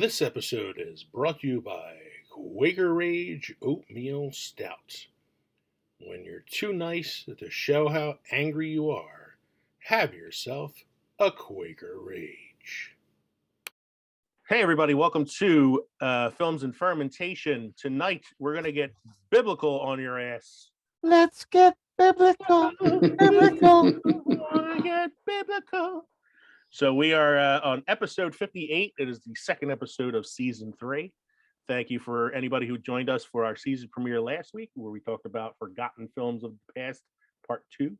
This episode is brought to you by Quaker Rage Oatmeal Stout. When you're too nice to show how angry you are, have yourself a Quaker Rage. Hey everybody, welcome to Films and Fermentation. Tonight we're going to get biblical on your ass. Let's get biblical. Biblical. Wanna get biblical. So we are on episode 58. It is the second episode of season 3. Thank you for anybody who joined us for our season premiere last week, where we talked about forgotten films of the past, part 2.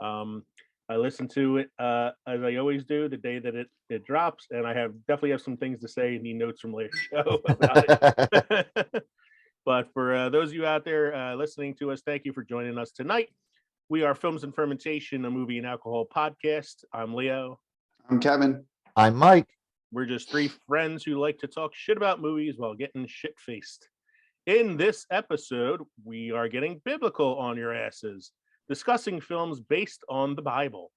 I listened to it as I always do the day that it drops, and I definitely have some things to say in the notes from last show about it. But for those of you out there listening to us, thank you for joining us tonight. We are Films and Fermentation, a movie and alcohol podcast. I'm Leo. I'm Kevin. I'm Mike. We're just 3 friends who like to talk shit about movies while getting shit-faced. In this episode, we are getting biblical on your asses, discussing films based on the Bible.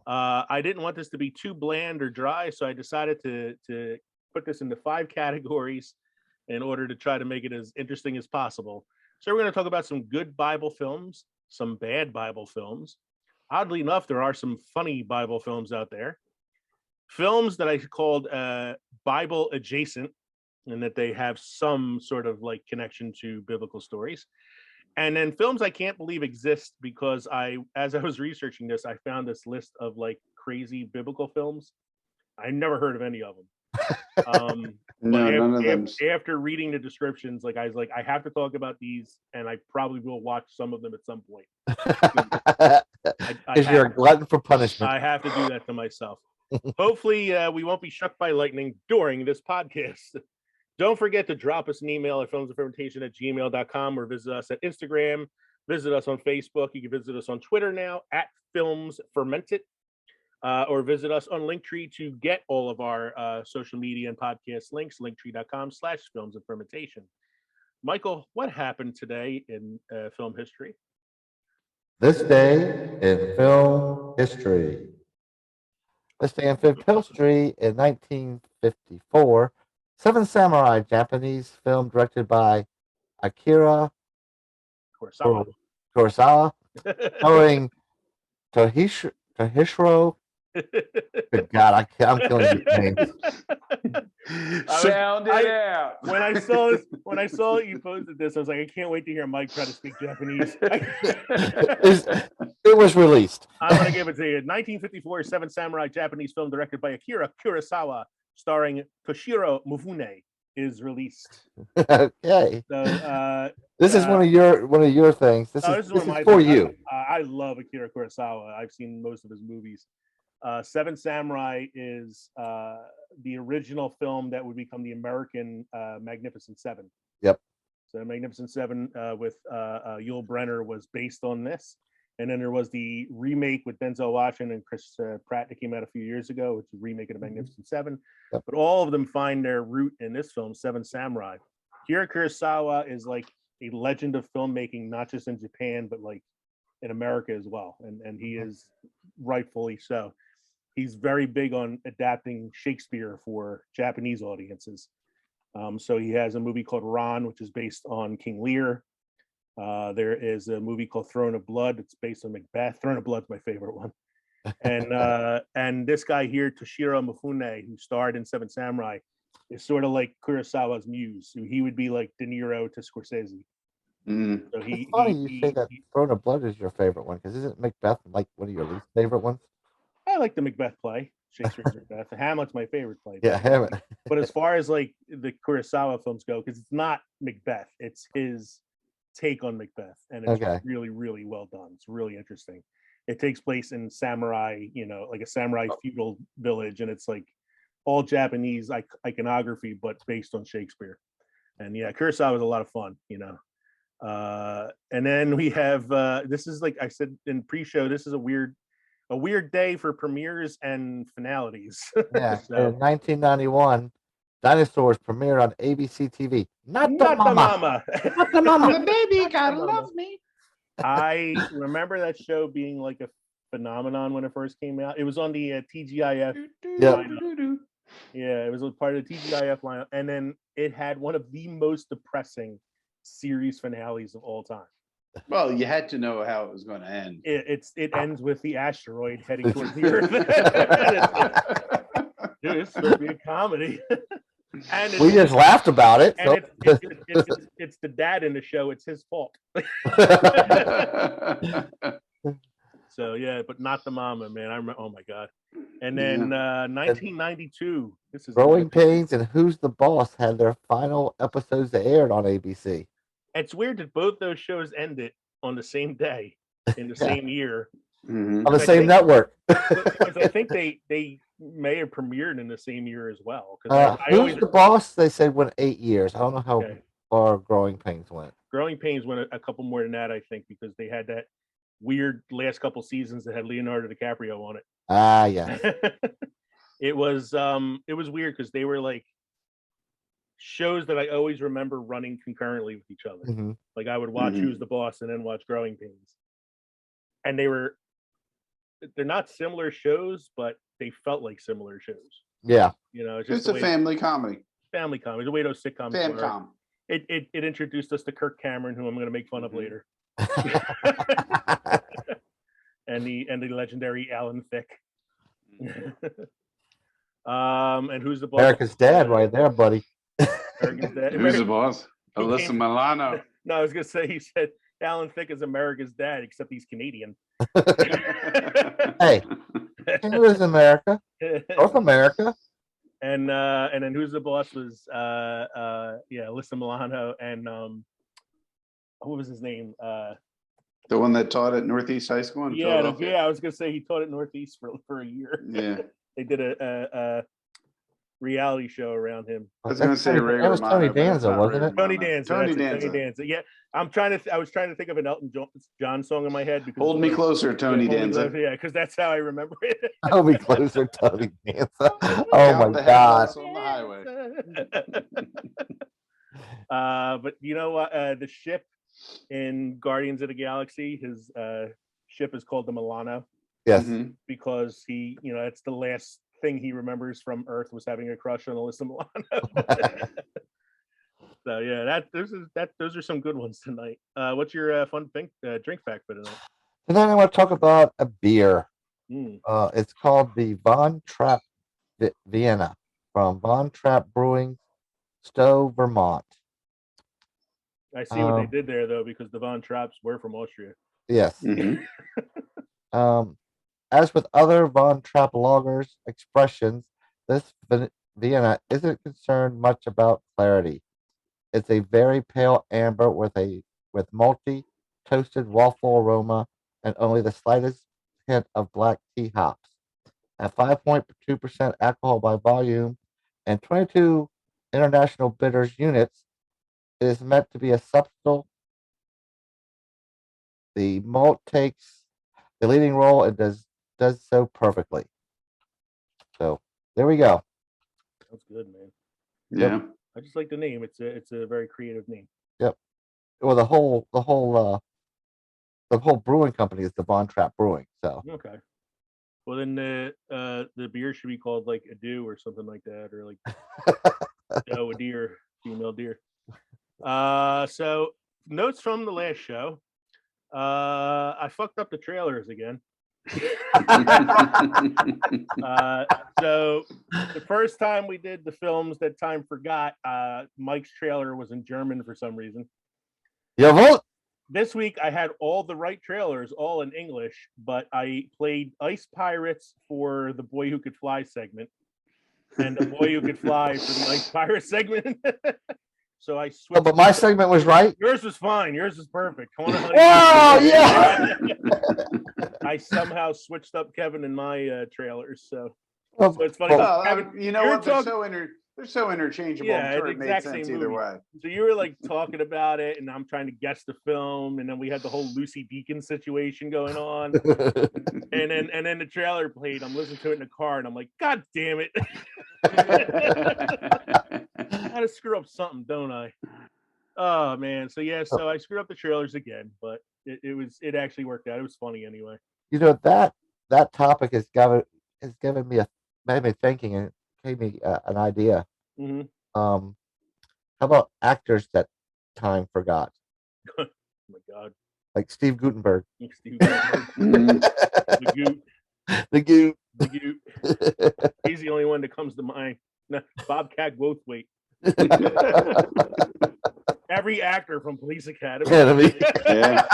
I didn't want this to be too bland or dry, so I decided to put this into 5 categories in order to try to make it as interesting as possible. So we're going to talk about some good Bible films, some bad Bible films. Oddly enough, there are some funny Bible films out there. Films that I called Bible adjacent, and that they have some sort of like connection to biblical stories. And then films I can't believe exist because as I was researching this, I found this list of like crazy biblical films. I never heard of any of them. None of them. After reading the descriptions, I was like, I have to talk about these, and I probably will watch some of them at some point. Because you're a glutton for punishment. I have to do that to myself. Hopefully, we won't be struck by lightning during this podcast. Don't forget to drop us an email at filmsandfermentation@gmail.com or visit us at Instagram. Visit us on Facebook. You can visit us on Twitter now at Films Fermented, or visit us on Linktree to get all of our social media and podcast links. Linktree.com/filmsandfermentation. Michael, what happened today in film history? This day in film history. This day in film history in 1954, Seven Samurai, Japanese film directed by Akira Kurosawa, starring Tohishiro. Good God, I'm killing these names. Sound it out. When I saw it, you posted this, I was like, I can't wait to hear Mike try to speak Japanese. It was released. I'm going to give it to you. 1954, Seven Samurai, Japanese film directed by Akira Kurosawa, starring Toshiro Mifune, is released. Okay. So this is one of your things. This is for you. I love Akira Kurosawa. I've seen most of his movies. Seven Samurai is the original film that would become the American Magnificent Seven. Yep. So Magnificent Seven with Yul Brynner was based on this. And then there was the remake with Denzel Washington and Chris Pratt that came out a few years ago, which is a remake of the Magnificent Seven. Yep. But all of them find their root in this film, Seven Samurai. Akira Kurosawa is like a legend of filmmaking, not just in Japan, but like in America as well. And he is rightfully so. He's very big on adapting Shakespeare for Japanese audiences. So he has a movie called Ron, which is based on King Lear. There is a movie called Throne of Blood. It's based on Macbeth. Throne of Blood's my favorite one. And this guy here, Toshiro Mifune, who starred in Seven Samurai, is sort of like Kurosawa's muse. So he would be like De Niro to Scorsese. So it's funny you say that Throne of Blood is your favorite one, because isn't Macbeth like one of your least favorite ones? I like the Macbeth play, Shakespeare's Macbeth. Hamlet's my favorite play. Yeah, Hamlet. But as far as like the Kurosawa films go, because it's not Macbeth, it's his take on Macbeth, and it's really, really well done. It's really interesting. It takes place in samurai, like a samurai feudal village, and it's like all Japanese iconography, but based on Shakespeare. And yeah, Kurosawa is a lot of fun, and then we have this is, like I said in pre-show, this is a weird day for premieres and finalities. Yeah. So, in 1991, Dinosaurs premiered on ABC TV. Not the mama. Not the mama. The baby gotta love me. I remember that show being like a phenomenon when it first came out. It was on the TGIF. Yeah. Yeah, it was a part of the TGIF line, and then it had one of the most depressing series finales of all time. Well, you had to know how it was going to end. It ends with the asteroid heading towards the Earth. And it's like, dude, it's supposed to be a comedy. And We just laughed about it. and So. it's the dad in the show. It's his fault. So yeah, but not the mama, man. I remember. Oh my god. And then 1992. This is Growing Pains and Who's the Boss had their final episodes aired on ABC. It's weird that both those shows ended on the same day in the same year Mhm. On the same network. because I think they may have premiered in the same year as well. Because I Who's always the Boss? They said went 8 years. I don't know how Okay. far Growing Pains went. Growing Pains went a couple more than that, I think, because they had that weird last couple seasons that had Leonardo DiCaprio on it. Ah, yes. It was weird because they were like shows that I always remember running concurrently with each other. Mhm. Like I would watch Mhm. Who's the Boss and then watch Growing Pains. And they're not similar shows, but they felt like similar shows. Yeah. You know, it's just It's the a way family comedy. family comedy, the way those sitcoms were. Famcom. It introduced us to Kirk Cameron, who I'm going to make fun of Mhm. later, and the legendary Alan Thicke. And Who's the Boss? America's Dad right there, buddy. America's Dad. Who's the boss? Who Alyssa came- Milano. No, I was gonna say he said Alan Thicke is America's dad, except he's Canadian. Hey, Canada is America. North America. And then Who's the Boss was Alyssa Milano and what was his name? The one that taught at Northeast High School in Philadelphia. I was gonna say he taught at Northeast for a year. Yeah. They did a reality show around him. I was going to say Ray That was Tony Romano, but it's Danza, not wasn't Ray it? Tony Romano. Danza. Tony that's it, Danza. Tony Danza. Yeah, I was trying to think of an Elton John song in my head because Hold me closer, Tony Danza. Yeah, because that's how I remember it. I'll be closer, Tony Danza. Oh Count my the God. headlights on the highway. But you know what? The ship in Guardians of the Galaxy, his ship is called the Milano Yes. Mhm. because it's the last thing he remembers from Earth was having a crush on Alyssa Milano. So yeah, those are some good ones tonight. What's your fun drink fact for tonight? Tonight I want to talk about a beer. Mm. It's called the Von Trapp Vienna from Von Trapp Brewing, Stowe, Vermont. I see what they did there though, because the Von Trapps were from Austria. Yes. Mhm. As with other Von Trapp lagers expressions, this Vienna isn't concerned much about clarity. It's a very pale amber with malty, toasted waffle aroma and only the slightest hint of black tea hops. At 5.2% alcohol by volume and 22 international bitters units, it is meant to be a subtle. The malt takes the leading role and does so perfectly. So there we go. That's good, man. Yeah. I just like the name. It's a very creative name. Well, the whole brewing company is the Von Trapp Brewing. So Okay. Well, then the beer should be called like a dew or something like that, or like a deer, female deer. So notes from the last show. I fucked up the trailers again. So the first time we did the films that time forgot, Mike's trailer was in German for some reason. Jawohl. This week I had all the right trailers, all in English, but I played Ice Pirates for the Boy Who Could Fly segment and the Boy Who Could Fly for the Ice Pirate segment. So I switched. Oh, but my segment was right. Yours was fine. Yours was perfect. Come on, honey. Wow, yeah. I somehow switched up Kevin and my trailers, so Well, it's funny. Well, Kevin, you know you're what? They're talking- so interchangeable. Yeah, I'm sure the it made exact sense same either movie. way. So you were like talking about it, and I'm trying to guess the film, and then we had the whole Lucy Deacon situation going on, and then the trailer played. I'm listening to it in the car, and I'm like, God damn it! I gotta screw up something, don't I? Oh man, so yeah, so I screwed up the trailers again, but it actually worked out. It was funny anyway. You know that topic has given me made me thinking, and gave me an idea. Hmm. How about actors that time forgot, Oh my God. like Steve Gutenberg? Steve Gutenberg, Mm, the Goot, The Goot. the Goot. He's the only one that comes to mind. No, Bobcat Goldthwait. Every actor from Police Academy. Yeah.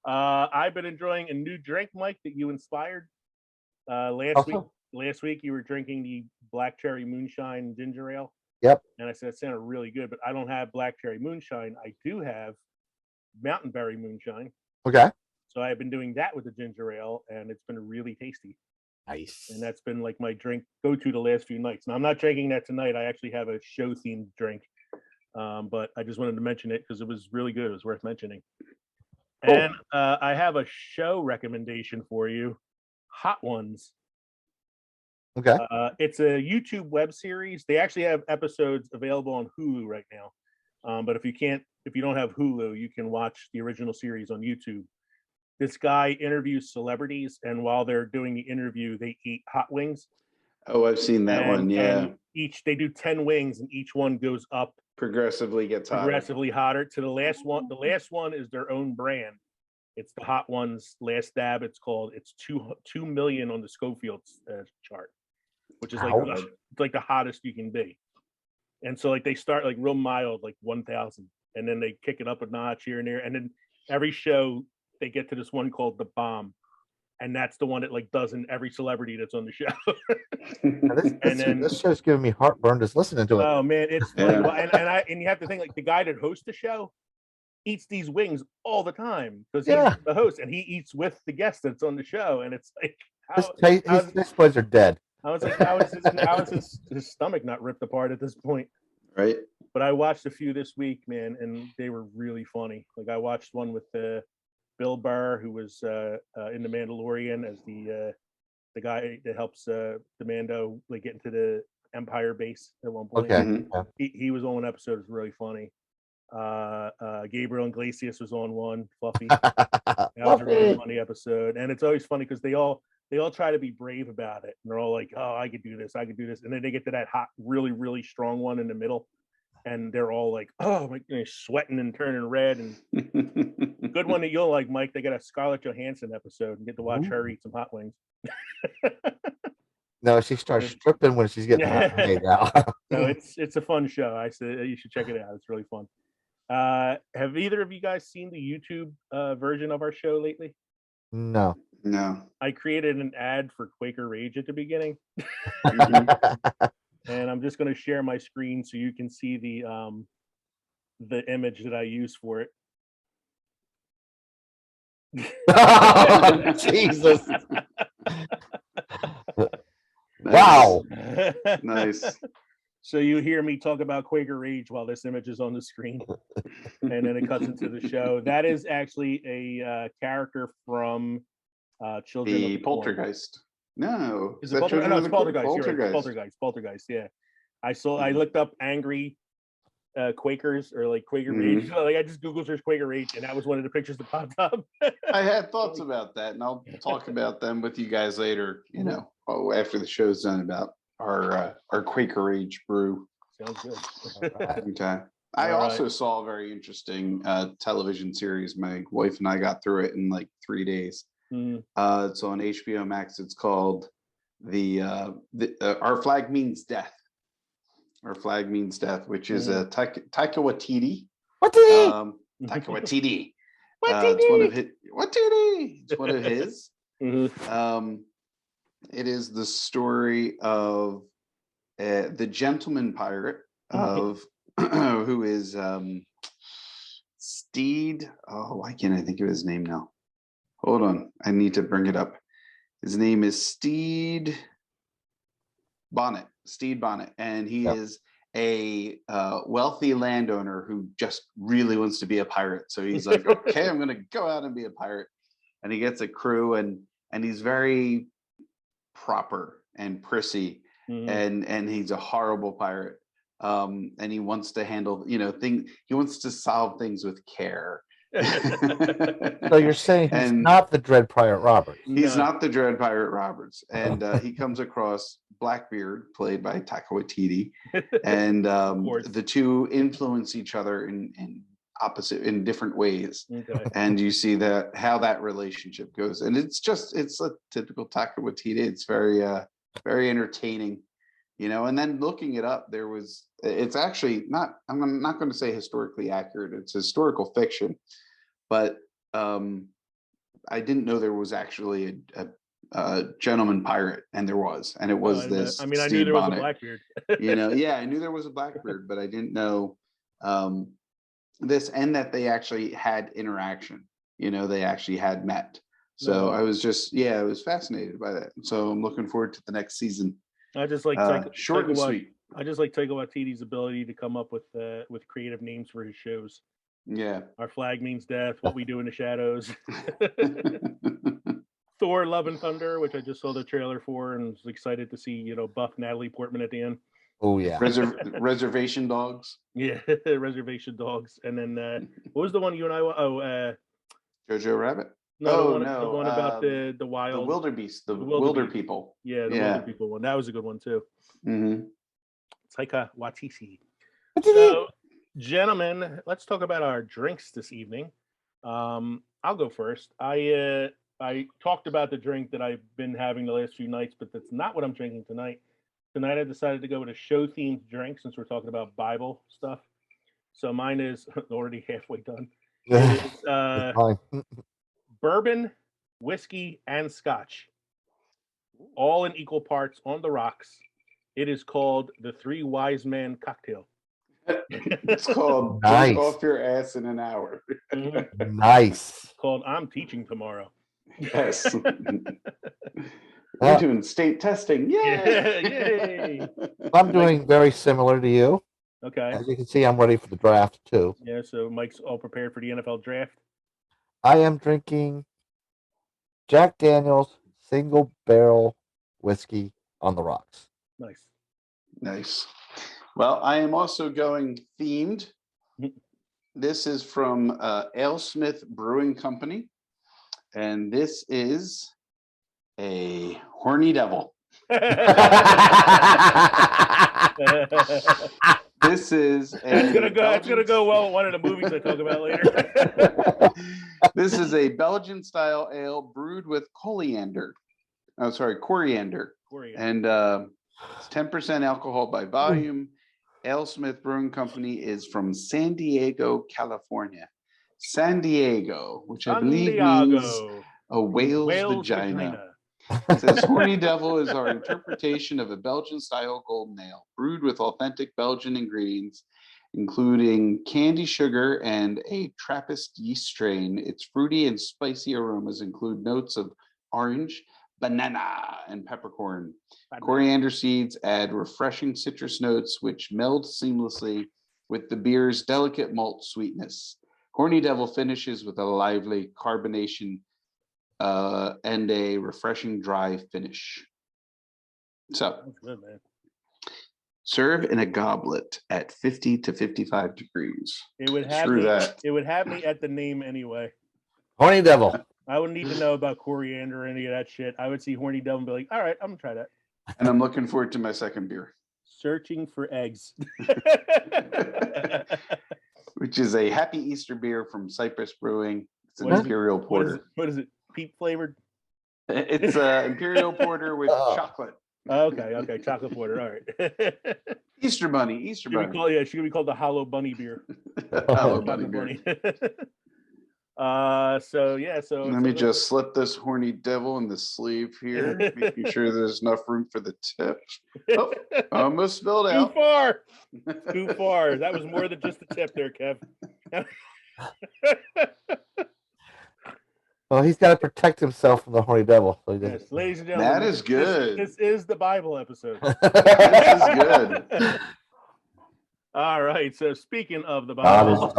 I've been enjoying a new drink, Mike, that you inspired. Last week you were drinking the black cherry moonshine ginger ale. Yep. And I said it sounded really good, but I don't have black cherry moonshine. I do have mountain berry moonshine. Okay. So I've been doing that with the ginger ale, and it's been really tasty. Nice. And that's been like my drink go-to the last few nights. Now I'm not drinking that tonight. I actually have a show-themed drink, but I just wanted to mention it because it was really good. It was worth mentioning. Cool. And I have a show recommendation for you, Hot Ones. Okay. It's a YouTube web series. They actually have episodes available on Hulu right now. But if you don't have Hulu, you can watch the original series on YouTube. This guy interviews celebrities, and while they're doing the interview, they eat hot wings. Oh, I've seen that one. Yeah. And they do 10 wings, and each one goes up Progressively hotter to the last one. The last one is their own brand. It's the Hot Ones Last Dab. It's called. It's 2 million on the Schofield chart, which is like the hottest you can be. And so like they start like real mild, like 1,000, and then they kick it up a notch here and there, and then every show they get to this one called The Bomb, and that's the one that like doesn't every celebrity that's on the show. This show's giving me heartburn just listening to it. Oh man, it's funny. Yeah. And you have to think like the guy that hosts the show eats these wings all the time because he's the host, and he eats with the guest that's on the show, and it's like his taste buds are dead. I was like, how is his stomach not ripped apart at this point? Right. But I watched a few this week, man, and they were really funny. Like I watched one with Bill Burr, who was in The Mandalorian as the guy that helps the Mando like get into the Empire base at one point. Okay. Mm-hmm. He was on one episode. It was really funny. Gabriel Iglesias was on one. Fluffy. That was a really funny episode, and it's always funny because they all try to be brave about it, and they're all like, "Oh, I could do this, and then they get to that hot, really, really strong one in the middle, and they're all like, "Oh, my goodness," sweating and turning red. And good one that you'll like, Mike. They got a Scarlett Johansson episode, and get to watch her eat some hot wings. No, she starts stripping when she's getting hot wings now. No, it's a fun show. I said you should check it out. It's really fun. Have either of you guys seen the YouTube version of our show lately? No. I created an ad for Quaker Rage at the beginning. And I'm just going to share my screen so you can see the image that I use for it. Jesus. Wow. Nice. So you hear me talk about Quaker Rage while this image is on the screen, and then it cuts into the show. That is actually a character from Children of the Poltergeist. No, is it Poltergeist? No, it's Poltergeist. Poltergeist. Right. Poltergeist. Yeah, I looked up angry Quakers or like Quaker Rage. Like I just Googled search Quaker Rage, and that was one of the pictures that popped up. I had thoughts about that, and I'll talk about them with you guys later. You know, after the show's done about our Quaker Rage brew. Sounds good. Okay. I also saw a very interesting television series. My wife and I got through it in like 3 days. It's on HBO Max. It's called Our Flag Means Death. Our Flag Means Death, which is a Taika Waititi. Taika Waititi. It's one of his. It is the story of the gentleman pirate of who is Steed. Oh, why can't I think of his name now? Hold on, I need to bring it up. His name is Steed Bonnet. Steed Bonnet, and he is a wealthy landowner who just really wants to be a pirate. So he's like, okay, I'm going to go out and be a pirate. And he gets a crew, and he's very proper and prissy, and he's a horrible pirate. And he wants to handle, he wants to solve things with care. So you're saying he's And- not the Dread Pirate Roberts? He's No. not the Dread Pirate Roberts, and he comes across Blackbeard, played by Taika Waititi, and course. the two influence each other in different ways. Okay. And you see that how that relationship goes, and it's a typical Taika Waititi. It's very entertaining, And then looking it up, it's actually not. I'm not going to say historically accurate. It's historical fiction, but I didn't know there was actually a gentleman pirate, and there was, and it was this. I mean, I knew Stede there was Bonnet. a Blackbeard. Yeah, I knew there was a Blackbeard, but I didn't know this, and that they actually had interaction. They actually had met. So I was I was fascinated by that. So I'm looking forward to the next season. I just like Short and sweet. I just like Taika Waititi's ability to come up with creative names for his shows. Yeah. Our Flag Means Death, What We Do in the Shadows, Thor: Love and Thunder, which I just saw the trailer for and was excited to see, buff Natalie Portman at the end. Oh yeah. Reservation Dogs. Yeah, Reservation Dogs. And then what was the one you and I? Jojo Rabbit. No, the one about the wild, the wildebeest, the wilder people. Yeah, the wilder people one. That was a good one too. Mm-hmm. Taika Waititi. So, gentlemen, let's talk about our drinks this evening. I'll go first. I talked about the drink that I've been having the last few nights, but that's not what I'm drinking tonight. Tonight I decided to go with a show-themed drink since we're talking about Bible stuff. So mine is already halfway done. It is bourbon, whiskey, and scotch, all in equal parts on the rocks. It is called the Three Wise Men Cocktail. It's called Nice. Drink Off Your Ass in an Hour. Nice. It's called I'm Teaching Tomorrow. Yes. We're doing state testing. Yay! Yay! I'm doing very similar to you. Okay. As you can see, I'm ready for the draft too. Yeah, so Mike's all prepared for the NFL draft. I am drinking Jack Daniel's single barrel whiskey on the rocks. Nice. Nice. Well, I am also going themed. This is from AleSmith Brewing Company, and this is a horny devil. This is It's gonna go well with one of the movies I talk about later. This is a Belgian style ale brewed with coriander. Coriander. And it's 10% alcohol by volume. AleSmith Brewing Company is from San Diego, California. San Diego, which I believe means a whale's vagina. It says Horny Devil is our interpretation of a Belgian style golden ale brewed with authentic Belgian ingredients, including candy sugar and a Trappist yeast strain. Its fruity and spicy aromas include notes of orange, banana, and peppercorn. Coriander seeds add refreshing citrus notes, which meld seamlessly with the beer's delicate malt sweetness. Horny Devil finishes with a lively carbonation and a refreshing dry finish. So, That's good, man. Serve in a goblet at 50 to 55 degrees. It would have Screw me, that. It would have me at the name anyway. Horny Devil. I wouldn't need to know about coriander or any of that shit. I would see Horny Devil and be like, all right, I'm gonna try that. And I'm looking forward to my second beer. Searching for eggs. Which is a Happy Easter beer from Cypress Brewing. It's an Imperial Porter. What is it? Peat flavored? It's Imperial Porter with chocolate. Okay, chocolate porter. All right. Easter Bunny. She could be called the Hollow Bunny beer. Hollow Bunny beer. So let me just slip this Horny Devil in the sleeve here, making sure there's enough room for the tip. Oh, almost spilled out. Too far. That was more than just the tip there, Kev. Well, he's got to protect himself from the Horny Devil. So yes, ladies and gentlemen, that is good. This is the Bible episode. This is good. All right. So speaking of the Bible,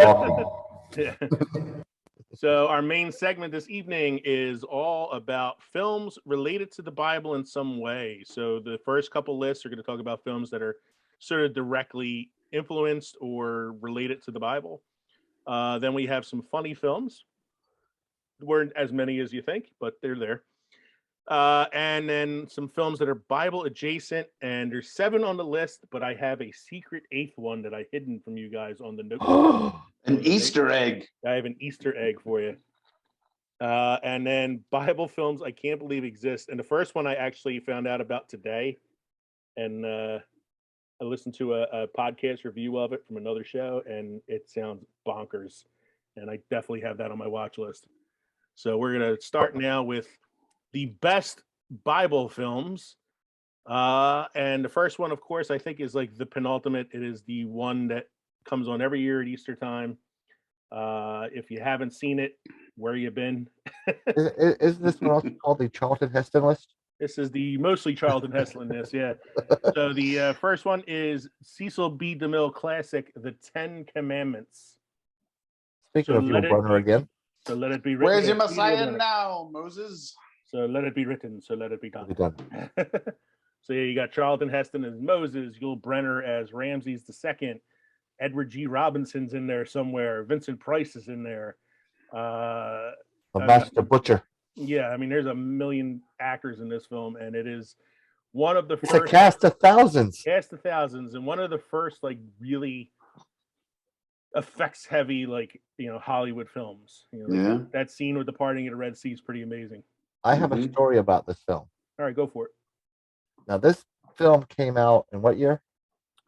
so our main segment this evening is all about films related to the Bible in some way. So the first couple lists are going to talk about films that are sort of directly influenced or related to the Bible. Then we have some funny films. Weren't as many as you think, but they're there. And then some films that are Bible adjacent, and there's 7 on the list, but I have a secret 8th one that I hidden from you guys on the note. An Easter egg. I have an Easter egg for you. And then Bible films I can't believe exist. And the first one I actually found out about today, and I listened to a podcast review of it from another show, and it sounds bonkers. And I definitely have that on my watch list. So we're gonna start now with the best Bible films. And the first one, of course, I think is like the penultimate. It is the one that comes on every year at Easter time. If you haven't seen it, where you been? Is this one also called the Charlton Heston list? This is the mostly Charlton Heston list, yeah. So the first one is Cecil B. DeMille classic, The 10 Commandments. Speaking So of let your it brother be- again, So let it be written. Where's your that Peter Messiah done it. now, Moses? So let it be written. So let it be we'll done. be done. So yeah, you got Charlton Heston as Moses, Yul Brynner as Ramses II, Edward G. Robinson's in there somewhere, Vincent Price is in there. The Master Butcher. Yeah, I mean, there's a million actors in this film, and it is one of the It's a first cast of thousands. cast of thousands, and one of the first like really effects heavy Hollywood films. Yeah. That scene with the parting of the Red Sea is pretty amazing. I have a Mhm. story about this film. All right, go for it. Now, this film came out in what year?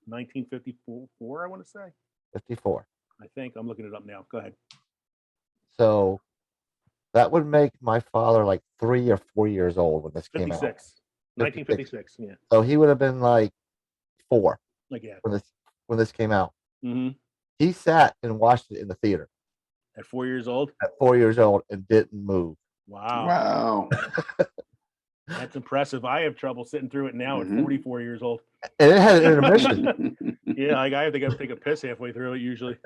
1954, I want to say. 54. I think I'm looking it up now. Go ahead. So that would make my father like 3 or 4 years old when this came out. 56. 1956. Yeah. So he would have been like 4 Like yeah. when this came out. hmm He sat and watched it in the theater At 4 years old. at 4 years old and didn't move. Wow. Wow. That's impressive. I have trouble sitting through it now Mhm. at 44 years old. And it had an intermission. Yeah, like I have to go take a piss halfway through it usually.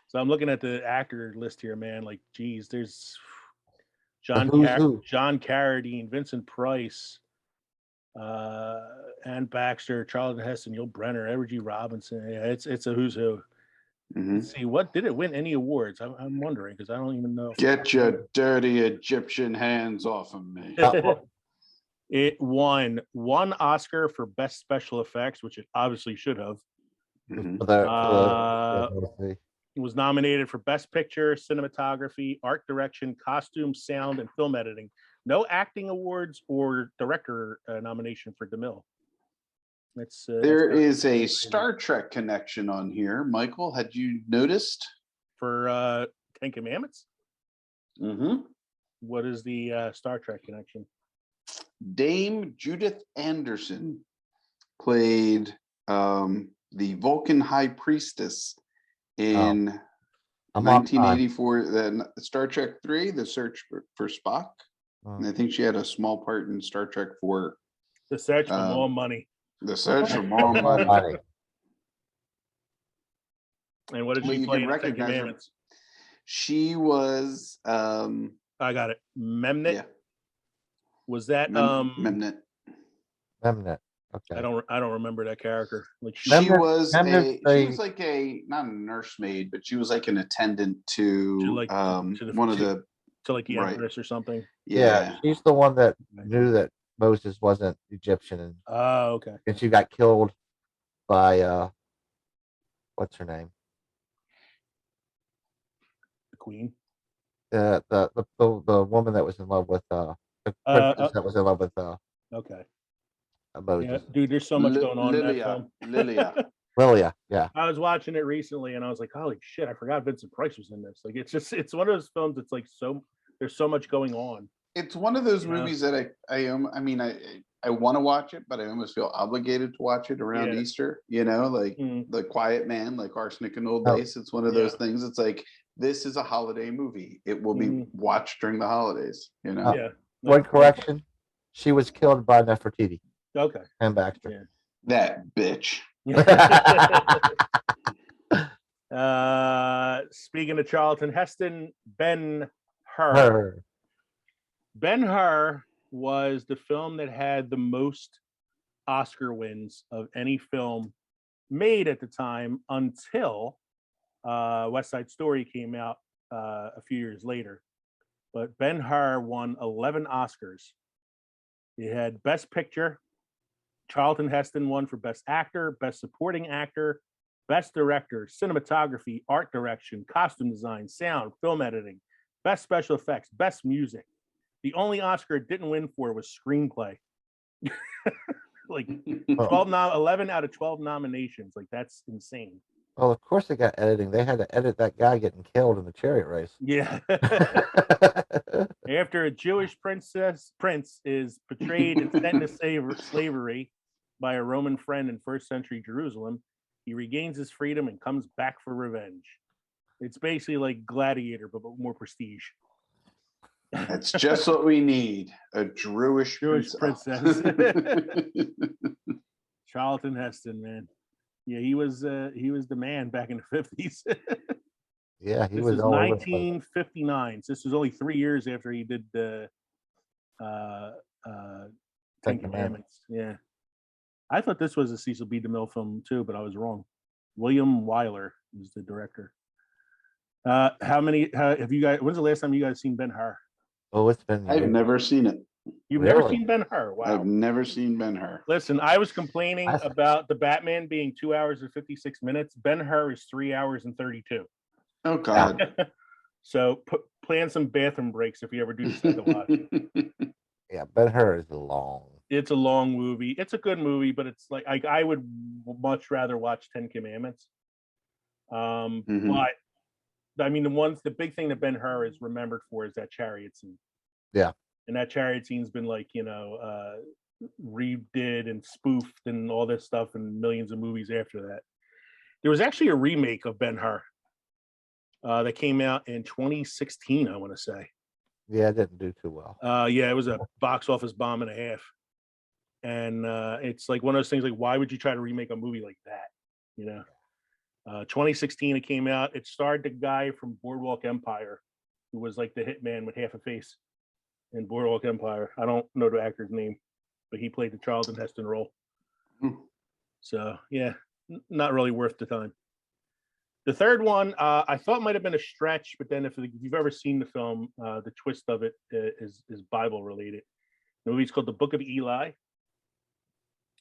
So I'm looking at the actor list here, man. Like, geez, there's John who's who? John Carradine, Vincent Price, Ann Baxter, Charlton Heston, Yul Brynner, Edward G. Robinson. Yeah, it's a who's who. Mhm. Let's see, what did it win any awards? I'm wondering because I don't even know. Get your dirty Egyptian hands off of me. It won 1 Oscar for Best Special Effects, which it obviously should have. Mhm. It was nominated for Best Picture, Cinematography, Art Direction, Costume, Sound, and Film Editing. No acting awards or director nomination for DeMille. There is a Star Trek connection on here. Michael, had you noticed? For 10 Commandments. Mm-hmm. What is the Star Trek connection? Dame Judith Anderson played the Vulcan High Priestess in I'm on time. 1984, the Star Trek 3, The Search for Spock. And I think she had a small part in Star Trek 4, The Search for More Money. The Search for More Money. Money. And what did Well, she you play can in 10 recognize her. Commandments? She was I got it. Memnet. yeah, Was that Memnet. Memnet. Okay. I don't remember that character. Like She Memnet- was Memnet's she was like not a nursemaid, but she was like an attendant to one of the to like the right. Empress or something. yeah. She's the one that knew that Moses wasn't Egyptian, Oh, okay. and she got killed by what's her name? The Queen. The woman that was in love with the princess that was in love with Okay. Moses. Yeah, dude, there's so much going on in that film. Lilia. Lilia, yeah. I was watching it recently and I was like, holy shit, I forgot Vincent Price was in this. Like it's one of those films that's like there's so much going on. It's one of those Yeah. movies that I want to watch it, but I almost feel obligated to watch it around Yeah. Easter, like Mm. The Quiet Man, like Arsenic and Old Oh. Lace. It's one of those things. It's like, this is a holiday movie. It will be Mhm. watched during the holidays, Yeah. One correction: she was killed by Nefertiti Okay. and Baxter. That bitch. Speaking of Charlton Heston, Ben-Hur. Her. Ben-Hur was the film that had the most Oscar wins of any film made at the time until West Side Story came out a few years later. But Ben-Hur won 11 Oscars. He had Best Picture. Charlton Heston won for Best Actor, Best Supporting Actor, Best Director, Cinematography, Art Direction, Costume Design, Sound, Film Editing, Best Special Effects, Best Music. The only Oscar it didn't win for was Screenplay. Like 11 out of 12 nominations. Like, that's insane. Well, of course they got editing. They had to edit that guy getting killed in the chariot race. Yeah. After a Jewish prince is betrayed and sent into slavery by a Roman friend in first century Jerusalem, he regains his freedom and comes back for revenge. It's basically like Gladiator, but more prestige. That's just what we need. A Jewish princess. Charlton Heston, man. Yeah, he was the man back in the 50s. Yeah, he this was is all 1959. So this was only 3 years after he did the Ten Commandments. Yeah. I thought this was a Cecil B. DeMille film too, but I was wrong. William Wyler is the director. Have you guys, when's the last time you guys seen Ben-Hur? Oh, it's been I've never seen it. You've Really? never seen Ben-Hur? Wow. I've never seen Ben-Hur. Listen, I was complaining about the Batman being 2 hours and 56 minutes. Ben-Hur is 3 hours and 32. Oh God. So plan some bathroom breaks if you ever do decide to watch. Yeah, Ben-Hur is long. It's a long movie. It's a good movie, but it's like I would much rather watch Ten Commandments. But I mean, the big thing that Ben-Hur is remembered for is that chariot scene. Yeah. And that chariot scene's been like, redid and spoofed and all this stuff in millions of movies after that. There was actually a remake of Ben-Hur that came out in 2016, I want to say. Yeah, it didn't do too well. Yeah, it was a box office bomb and a half. And it's like one of those things, like, why would you try to remake a movie like that? 2016 it came out. It starred the guy from Boardwalk Empire, who was like the hitman with half a face in Boardwalk Empire. I don't know the actor's name, but he played the Charlton Heston role. So yeah, not really worth the time. The third one, I thought might have been a stretch, but then if you've ever seen the film, the twist of it is Bible related. The movie's called The Book of Eli,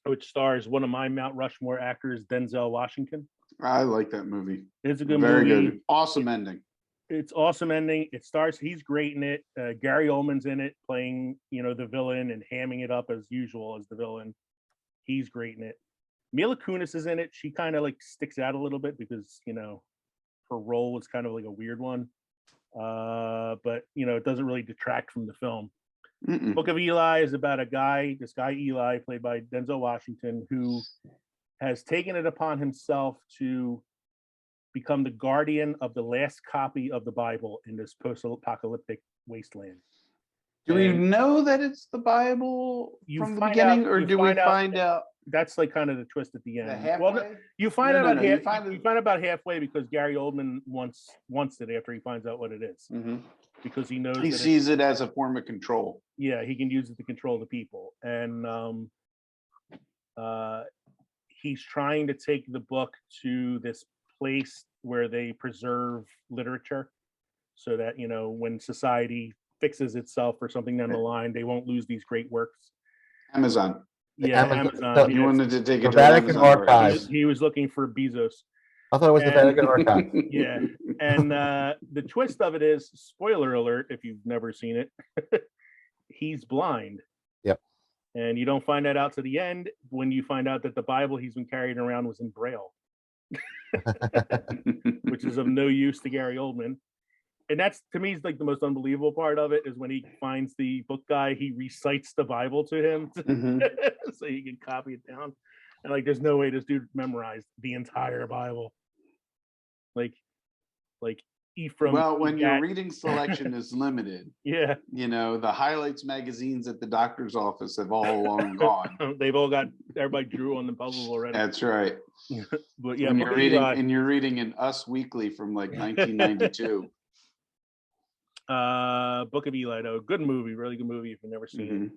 which stars one of my Mount Rushmore actors, Denzel Washington. I like that movie. It's a good movie. Very good. Awesome ending. It's awesome ending. It stars, he's great in it. Gary Oldman's in it, playing, the villain and hamming it up as usual as the villain. He's great in it. Mila Kunis is in it. She kind of like sticks out a little bit because, her role was kind of like a weird one. But, it doesn't really detract from the film. Book of Eli is about this guy Eli, played by Denzel Washington, who has taken it upon himself to become the guardian of the last copy of the Bible in this post-apocalyptic wasteland. Do we know that it's the Bible from the beginning, or do we find out? That's like kind of the twist at the end. Well, you find out about halfway because Gary Oldman wants it after he finds out what it is. Because he knows he sees it as a form of control. Yeah, he can use it to control the people, and he's trying to take the book to this place where they preserve literature, so that when society fixes itself or something down the line, they won't lose these great works. Amazon. Yeah, Amazon. He wanted to take it to Vatican Archives. He was looking for Bezos. I thought it was the Vatican Archives. Yeah, and the twist of it is, spoiler alert, if you've never seen it, he's blind. Yep. And you don't find that out to the end when you find out that the Bible he's been carrying around was in Braille, which is of no use to Gary Oldman. And that's, to me, is like the most unbelievable part of it, is when he finds the book guy, he recites the Bible to him so he can copy it down. And like, there's no way this dude memorized the entire Bible. Like Ephraim. Well, when your reading selection is limited, yeah, the highlights magazines at the doctor's office have all long gone. They've all got, everybody drew on the puzzles already. That's right. But yeah, when you're reading in Us Weekly from like 1992. Book of Eli, though, good movie, really good movie if you've never seen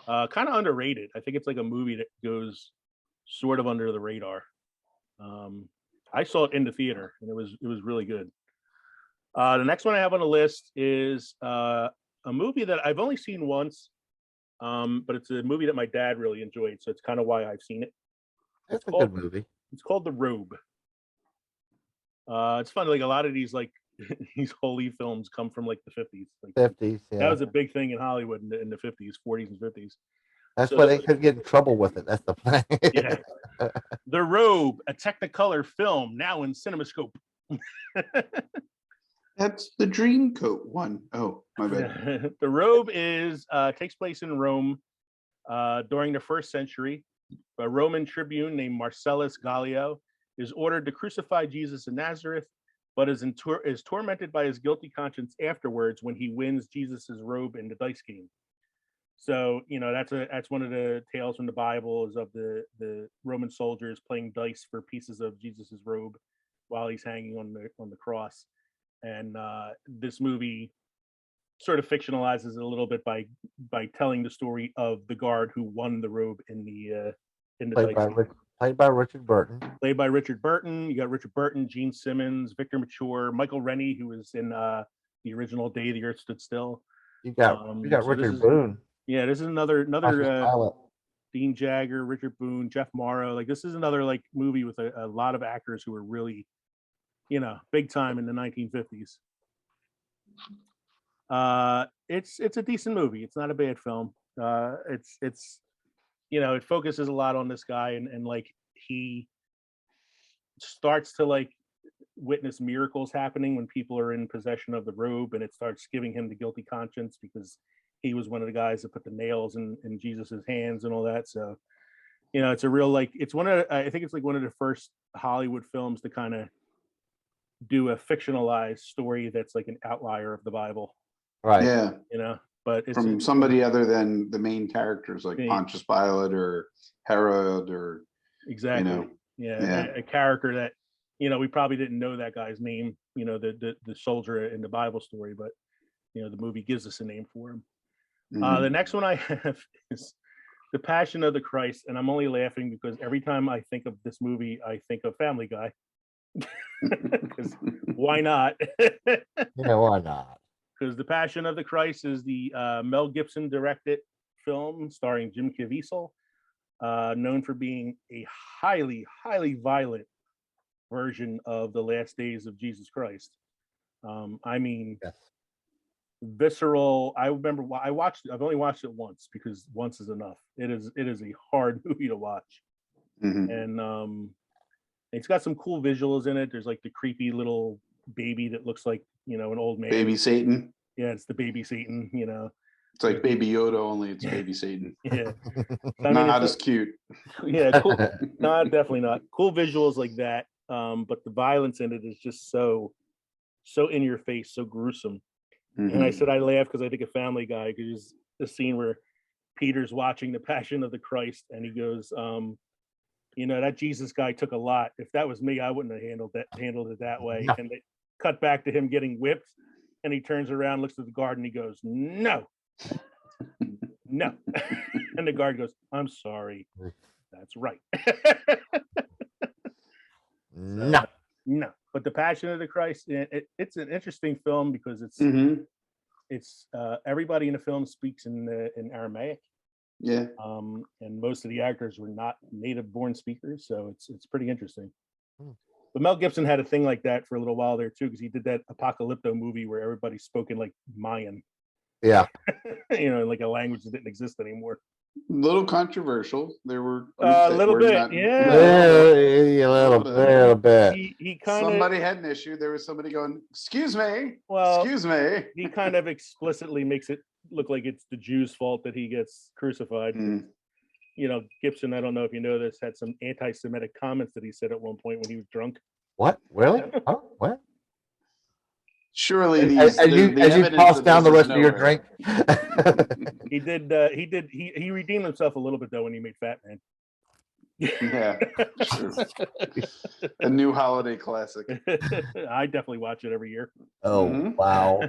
it. Kind of underrated. I think it's like a movie that goes sort of under the radar. I saw it in the theater, and it was really good. The next one I have on the list is a movie that I've only seen once, but it's a movie that my dad really enjoyed, so it's kind of why I've seen it. It's a good movie. It's called The Robe. It's funny, like a lot of these like these holy films come from like the 50s. Like 50s, yeah. that was a big thing in Hollywood in the 50s, 40s, and 50s. That's why they couldn't get in trouble with it. That's the plan. Yeah. The Robe, a Technicolor film, now in CinemaScope. That's the Dreamcoat one. Oh, my bad. The Robe takes place in Rome during the 1st century. A Roman tribune named Marcellus Gallio is ordered to crucify Jesus in Nazareth, but is tormented by his guilty conscience afterwards when he wins Jesus's robe in the dice game. So, you know, that's one of the tales from the Bible, is of the Roman soldiers playing dice for pieces of Jesus's robe while he's hanging on the cross. And this movie sort of fictionalizes it a little bit by telling the story of the guard who won the robe in the played by Richard Burton. Played by Richard Burton. You got Richard Burton, Gene Simmons, Victor Mature, Michael Rennie, who was in the original Day the Earth Stood Still. You got Richard Boone. Yeah, this is another Dean Jagger, Richard Boone, Jeff Morrow. Like, this is another like movie with a lot of actors who were really, you know, big time in the 1950s. It's a decent movie. It's not a bad film. It's you know, it focuses a lot on this guy, and like he starts to like witness miracles happening when people are in possession of the robe, and it starts giving him the guilty conscience because he was one of the guys that put the nails in Jesus's hands and all that. So, you know, it's a real like I think it's like one of the first Hollywood films to kind of do a fictionalized story that's like an outlier of the Bible. Right. Yeah. You know, but it's from somebody other than the main characters, like Pontius Pilate or Harrod or exactly. You know, yeah. A character that, you know, we probably didn't know that guy's name, you know, the soldier in the Bible story, but you know, the movie gives us a name for him. The next one I have is The Passion of the Christ, and I'm only laughing because every time I think of this movie, I think of Family Guy. Because why not? You know, why not? Because The Passion of the Christ is the Mel Gibson directed film starring Jim Caviezel, known for being a highly, highly violent version of the last days of Jesus Christ. I mean, yes. Visceral. I remember I've only watched it once because once is enough. It is a hard movie to watch. And it's got some cool visuals in it. There's like the creepy little baby that looks like, you know, an old man. Baby Satan. Yeah, it's the baby Satan, you know. It's like Baby Yoda, only it's Baby Satan. Yeah. Not as cute. Yeah, cool. No, definitely not. Cool visuals like that. But the violence in it is just so in your face, so gruesome. And I said I laugh because I think of Family Guy, because the scene where Peter's watching the Passion of the Christ and he goes, you know, that Jesus guy took a lot. If that was me, I wouldn't have handled it that way. No. And they cut back to him getting whipped, and he turns around, looks at the guard, and he goes, "No, no." And the guard goes, "I'm sorry. That's right." No. No. But The Passion of the Christ, it's an interesting film because it's everybody in the film speaks in Aramaic. Yeah. And most of the actors were not native-born speakers, so it's pretty interesting. But Mel Gibson had a thing like that for a little while there too, because he did that Apocalypto movie where everybody spoke in like Mayan. Yeah. You know, like a language that didn't exist anymore. A little controversial. There were a little bit, a little bit. He kind of, somebody had an issue. There was somebody going, "Excuse me, well, excuse me." He kind of explicitly makes it look like it's the Jews' fault that he gets crucified. You know, Gibson, I don't know if you know this, had some anti-Semitic comments that he said at one point when he was drunk. What? Really? Oh, what? Surely as you toss down the rest of your drink. He redeemed himself a little bit though when he made Fat Man. Yeah, sure. A new holiday classic. I definitely watch it every year. Oh, wow.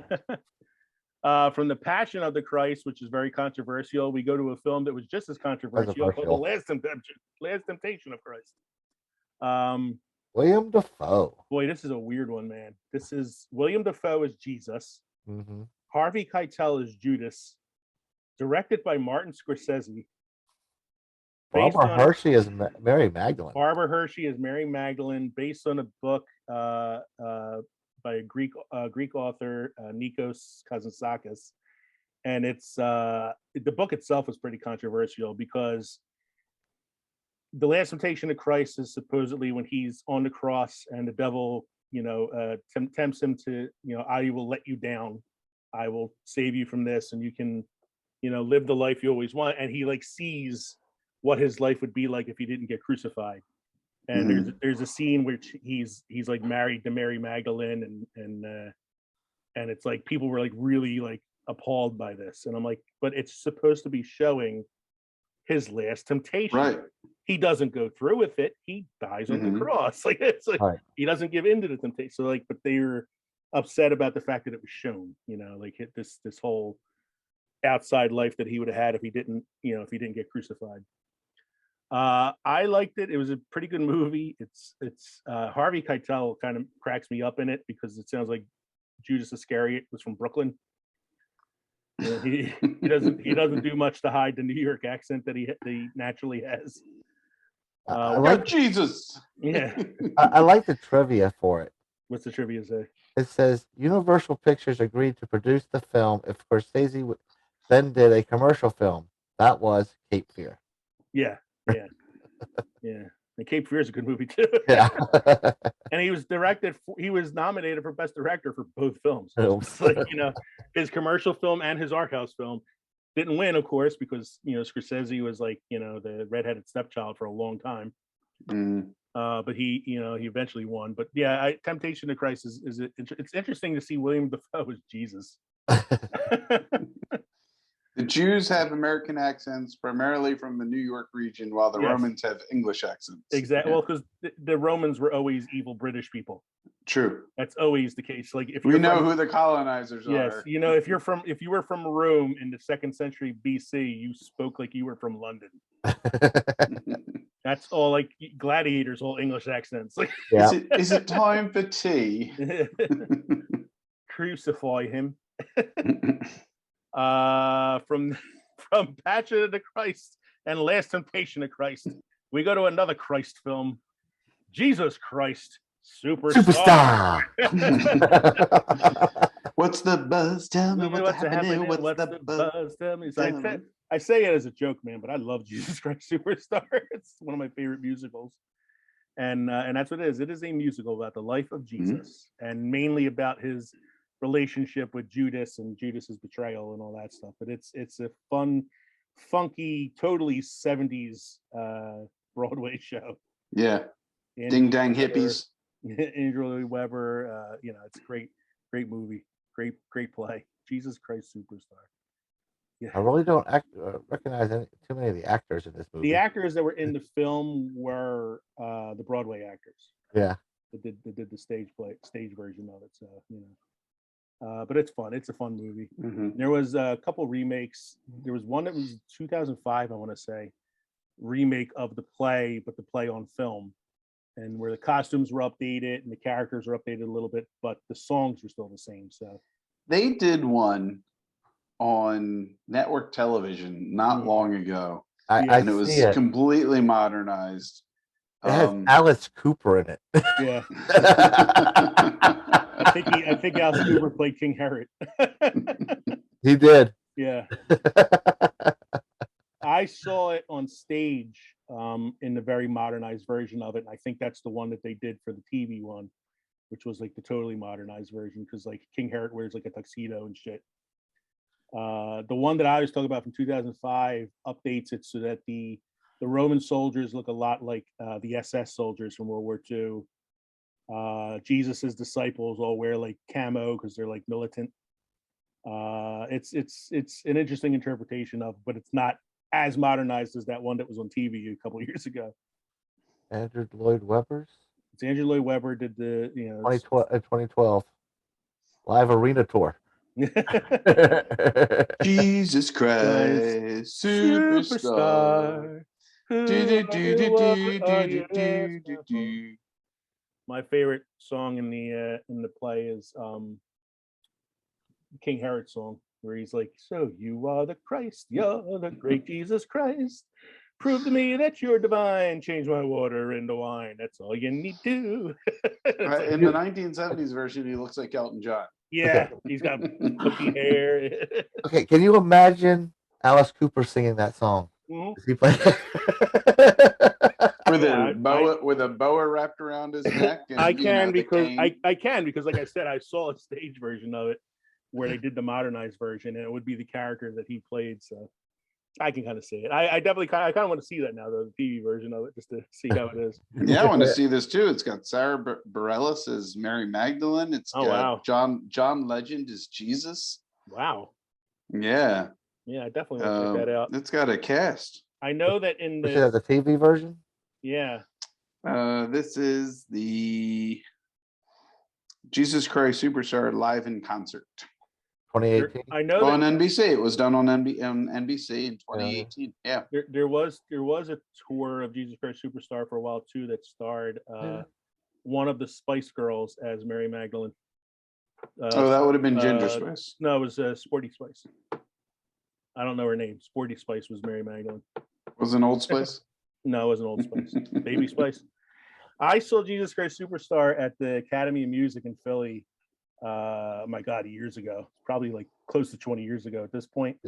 From The Passion of the Christ, which is very controversial, we go to a film that was just as controversial called The Last Temptation of Christ. William Dafoe. Boy, this is a weird one, man. This is William Dafoe as Jesus. Mm-hmm. Harvey Keitel as Judas. Directed by Martin Scorsese. Barbara Hershey is Mary Magdalene. Barbara Hershey is Mary Magdalene, based on a book by a Greek author, Nikos Kazantzakis. And it's the book itself is pretty controversial because the last temptation of Christ is supposedly when he's on the cross and the devil, tempts him to, I will let you down. I will save you from this, and you can, live the life you always want. And he like sees what his life would be like if he didn't get crucified. And there's a scene where he's like married to Mary Magdalene, and it's like people were like really like appalled by this. And I'm like, but it's supposed to be showing his last temptation. Right. He doesn't go through with it. He dies on the cross. Like it's like he doesn't give in to the temptation. So like, but they were upset about the fact that it was shown, like this whole outside life that he would have had if he didn't get crucified. I liked it. It was a pretty good movie. It's Harvey Keitel kind of cracks me up in it because it sounds like Judas Iscariot was from Brooklyn. He doesn't do much to hide the New York accent that he naturally has. I like Jesus. Yeah. I like the trivia for it. What's the trivia say? It says Universal Pictures agreed to produce the film if Scorsese then did a commercial film. That was Cape Fear. Yeah. And Cape Fear is a good movie too. Yeah. And he was nominated for Best Director for both films. Like, his commercial film and his art house film didn't win, of course, because Scorsese was like, the redheaded stepchild for a long time. But he eventually won. But yeah, Temptation of Christ it's interesting to see William Dafoe as Jesus. The Jews have American accents primarily from the New York region, while the Romans have English accents. Exactly. Yeah. Well, because the Romans were always evil British people. True. That's always the case. Like if we know who the colonizers are. Yes, if you were from Rome in the 2nd century BC, you spoke like you were from London. That's all like gladiators, all English accents. Like, yeah. Is it time for tea? Crucify him. From Passion of the Christ and Last Temptation of Christ, we go to another Christ film, Jesus Christ Superstar. What's the buzz? Tell me what's happening. What's the buzz? Tell me. I say it as a joke, man, but I love Jesus Christ Superstar. It's one of my favorite musicals, and that's what it is. It is a musical about the life of Jesus, and mainly about his relationship with Judas and Judas's betrayal and all that stuff. But it's a fun, funky, totally 70s Broadway show. Yeah. Ding dang hippies. Andrew Lloyd Webber. It's a great movie. Great play. Jesus Christ Superstar. Yeah. I really don't recognize too many of the actors in this movie. The actors that were in the film were the Broadway actors. Yeah. That did the stage version of it. So, but it's fun. It's a fun movie. There was a couple remakes. There was one that was 2005, I want to say, remake of the play, but the play on film, and where the costumes were updated and the characters were updated a little bit, but the songs were still the same. So they did one on network television not long ago, and it was completely modernized. It has Alice Cooper in it. Yeah. I think Alice Cooper played King Harrod. He did. Yeah. I saw it on stage in the very modernized version of it. And I think that's the one that they did for the TV one, which was like the totally modernized version, because like King Harrod wears like a tuxedo and shit. The one that I was talking about from 2005 updates it so that the Roman soldiers look a lot like the SS soldiers from World War II. Jesus's disciples all wear like camo because they're like militant. It's an interesting interpretation of, but it's not as modernized as that one that was on TV a couple of years ago. Andrew Lloyd Webber's. It's Andrew Lloyd Webber did the 2012 live arena tour. Jesus Christ Superstar. My favorite song in the play is King Harrod song, where he's like, "So you are the Christ, you're the great Jesus Christ. Prove to me that you're divine. Change my water into wine. That's all you need to do." It's like, In the 1970s version, he looks like Elton John. yeah, he's got fluffy hair. Okay, can you imagine Alice Cooper singing that song? Mhm. Does he play? With Yeah, a boa, with a boa wrapped around his neck. And, I you know, can the because cane. I can because, like I said, I saw a stage version of it where they did the modernized version, and it would be the character that he played. So I can kind of see it. I definitely kind of want to see that now, the TV version of it, just to see how it is. Yeah, I want to see this too. It's got Sarah Bareilles as Mary Magdalene. It's Oh, got wow. John Legend as Jesus. Wow. Yeah, Yeah, I definitely want to check that out. it's got a cast. I know that in Was it as the a TV version? yeah. This is the Jesus Christ Superstar live in concert. 2018. I know On that NBC. It was done on NBC in 2018. Yeah. there was a tour of Jesus Christ Superstar for a while too that starred one of the Spice Girls as Mary Magdalene. Oh, that would have been Ginger Spice. No, it was Sporty Spice. I don't know her name. Sporty Spice was Mary Magdalene. Was it Old Spice? No, it wasn't Old Spice. Baby Spice. I saw Jesus Christ Superstar at the Academy of Music in Philly. My God, years ago, probably like close to 20 years ago at this point.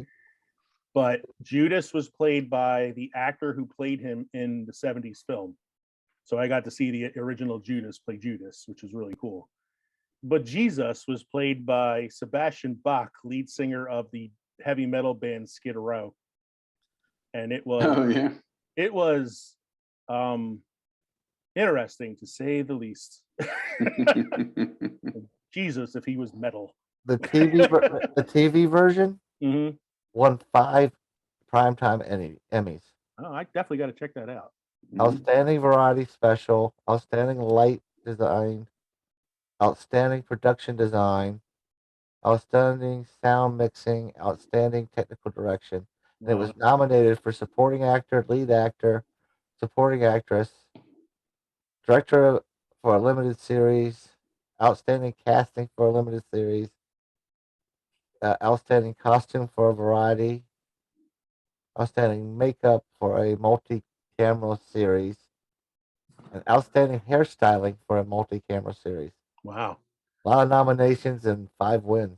But Judas was played by the actor who played him in the 70s film. So I got to see the original Judas play Judas, which was really cool. But Jesus was played by Sebastian Bach, lead singer of the heavy metal band Skid Row. And it was interesting to say the least. Jesus, if he was metal. The TV version Mm-hmm. won 5 primetime Emmys. Oh, I definitely got to check that out. Outstanding variety special, outstanding light design, outstanding production design, outstanding sound mixing, outstanding technical direction. And it was nominated for supporting actor, lead actor, supporting actress, director for a limited series, outstanding casting for a limited series, outstanding costume for a variety, outstanding makeup for a multi-camera series, and outstanding hairstyling for a multi-camera series. Wow. A lot of nominations and 5 wins.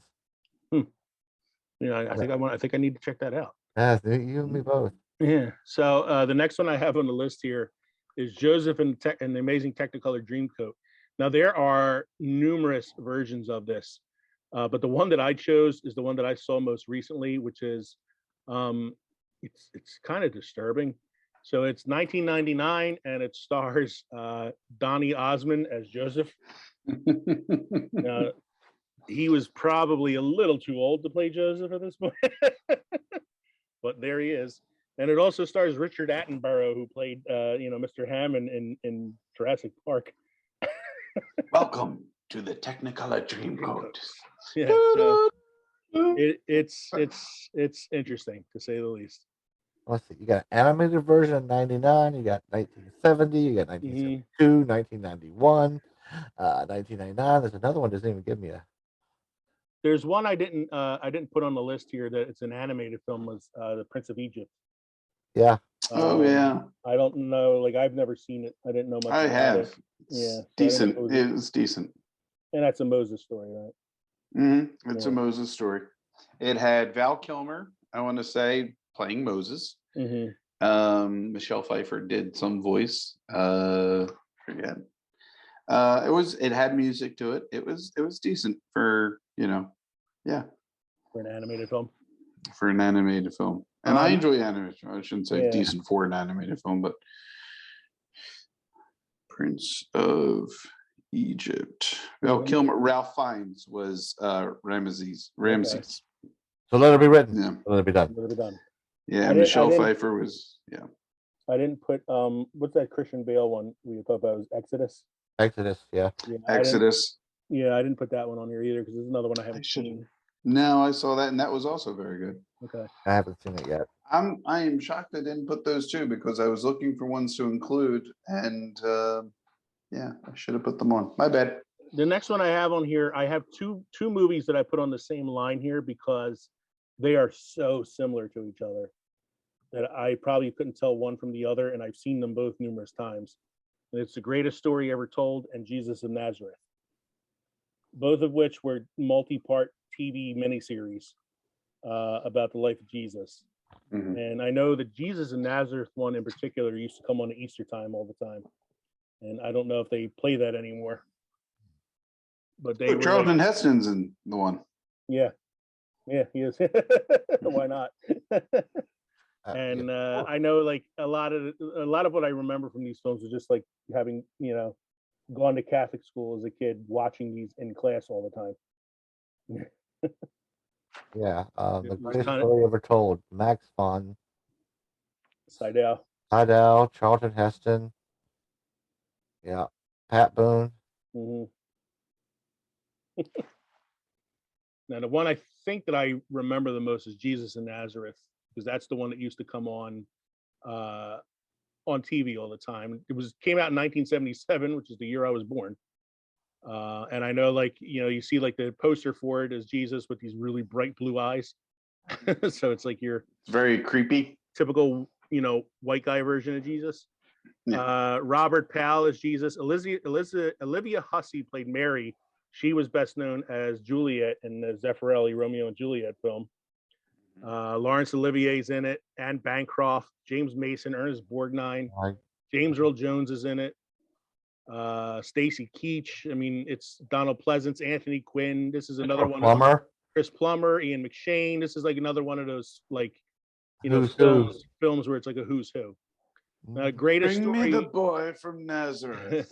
Yeah, I think I need to check that out. Yeah, you and me both. Yeah. So the next one I have on the list here is Joseph and the Amazing Technicolor Dreamcoat. Now there are numerous versions of this, but the one that I chose is the one that I saw most recently, which is it's kind of disturbing. So it's 1999 and it stars Donny Osmond as Joseph. He was probably a little too old to play Joseph at this point, but there he is. And it also stars Richard Attenborough, who played, Mr. Hammond in Jurassic Park. Welcome to the Technicolor Dreamcoat. Yeah, so it's interesting to say the least. Let's see. You got an animated version of 99. You got 1970. You got 1972, 1991, 1999. There's another one that doesn't even give me a. There's one I didn't put on the list here that it's an animated film, was The Prince of Egypt. Yeah. Oh yeah. I don't know. Like I've never seen it. I didn't know much. I have. It. Yeah. Decent. It was decent. And that's a Moses story, right? Mm-hmm. It's a Moses story. It had Val Kilmer, I want to say, playing Moses. Mm-hmm. Michelle Pfeiffer did some voice. Forget. It had music to it. It was decent for for an animated film. For an animated film. And I enjoy animation. I shouldn't say decent for an animated film, but Prince of Egypt. Val Kilmer, Ralph Fiennes was Ramses. Okay. So let it be written. Yeah. Let it be done. Let it be done. Yeah, Michelle Pfeiffer was I didn't put what's that Christian Bale one we talked about? It was Exodus. Exodus, yeah. Exodus. I didn't put that one on here either because there's another one I haven't seen. No, I saw that and that was also very good. Okay. I haven't seen it yet. I am shocked I didn't put those two because I was looking for ones to include and Yeah, I should have put them on. My bad. The next one I have on here, I have two movies that I put on the same line here because they are so similar to each other that I probably couldn't tell one from the other, and I've seen them both numerous times. And it's The Greatest Story Ever Told and Jesus of Nazareth, both of which were multi-part TV miniseries about the life of Jesus. Mhm. And I know the Jesus of Nazareth one in particular used to come on at Easter time all the time. And I don't know if they play that anymore. But they were Charlton Heston's in the one. yeah, he is. Why not? And I know like a lot of what I remember from these films is just like having gone to Catholic school as a kid, watching these in class all the time. Yeah, It the was greatest kinda- story ever told. Max von Seidel. Sydow, Charlton Heston. Yeah, Pat Boone. hmm Now the one I think that I remember the most is Jesus in Nazareth, because that's the one that used to come on TV all the time. It came out in 1977, which is the year I was born. And I know, like, you see like the poster for it as Jesus with these really bright blue eyes. So it's like your It's very creepy. typical, white guy version of Jesus. Yeah. Robert Powell as Jesus. Olivia Hussey played Mary. She was best known as Juliet in the Zeffirelli Romeo and Juliet film. Laurence Olivier's in it, Anne Bancroft, James Mason, Ernest Borgnine, Right. James Earl Jones is in it. Stacy Keach. I mean, it's Donald Pleasance, Anthony Quinn. This is another one. Plummer. Chris Plummer, Ian McShane. This is like another one of those like, Who's who. films where it's like a who's who. Greatest Bring story. me the boy from Nazareth.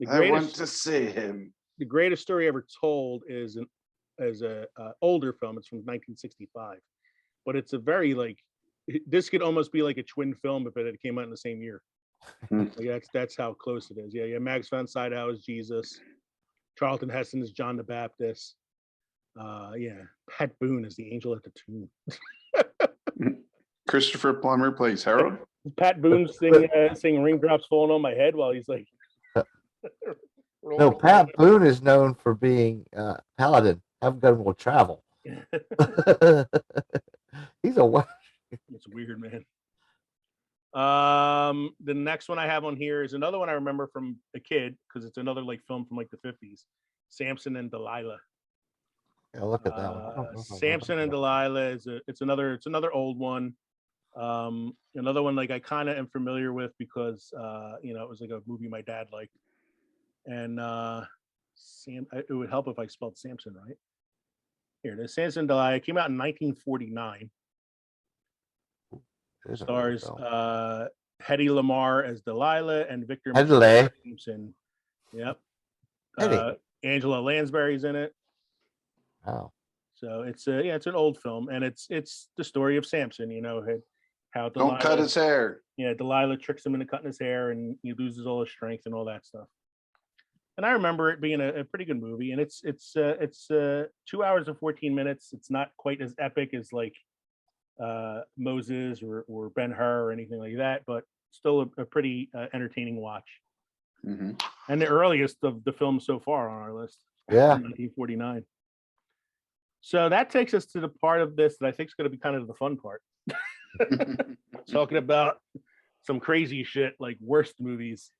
The I want greatest, to see him. the greatest story ever told is a older film. It's from 1965, but it's a very like, this could almost be like a twin film if it had came out in the same year. Like that's how close it is. Yeah. Max von Sydow is Jesus. Charlton Heston is John the Baptist. Pat Boone is the angel at the tomb. Christopher Plummer plays Harrod. Pat Boone sing "Raindrops Falling on My Head" while he's like. No, Pat Boone is known for being Paladin. Have Gun Will Travel. He's a. It's weird, man. The next one I have on here is another one I remember from a kid because it's another like film from like the 50s. Samson and Delilah. Yeah, look at that one. Samson and Delilah it's another old one. Another one like I kind of am familiar with because it was like a movie my dad liked. And it would help if I spelled Samson right. Here it is. Samson and Delilah. It came out in 1949. Stars Hedy Lamarr as Delilah and Victor Samson. Yep. Angela Lansbury's in it. Wow. So it's an old film, and it's the story of Samson. How Delilah, Don't cut his hair. Yeah, Delilah tricks him into cutting his hair, and he loses all his strength and all that stuff. And I remember it being a pretty good movie, and it's 2 hours and 14 minutes. It's not quite as epic as like Moses or Ben-Hur or anything like that, but still a pretty entertaining watch. Mm-hmm. And the earliest of the films so far on our list. Yeah. 1949. So that takes us to the part of this that I think is going to be kind of the fun part. Talking about some crazy shit like worst movies.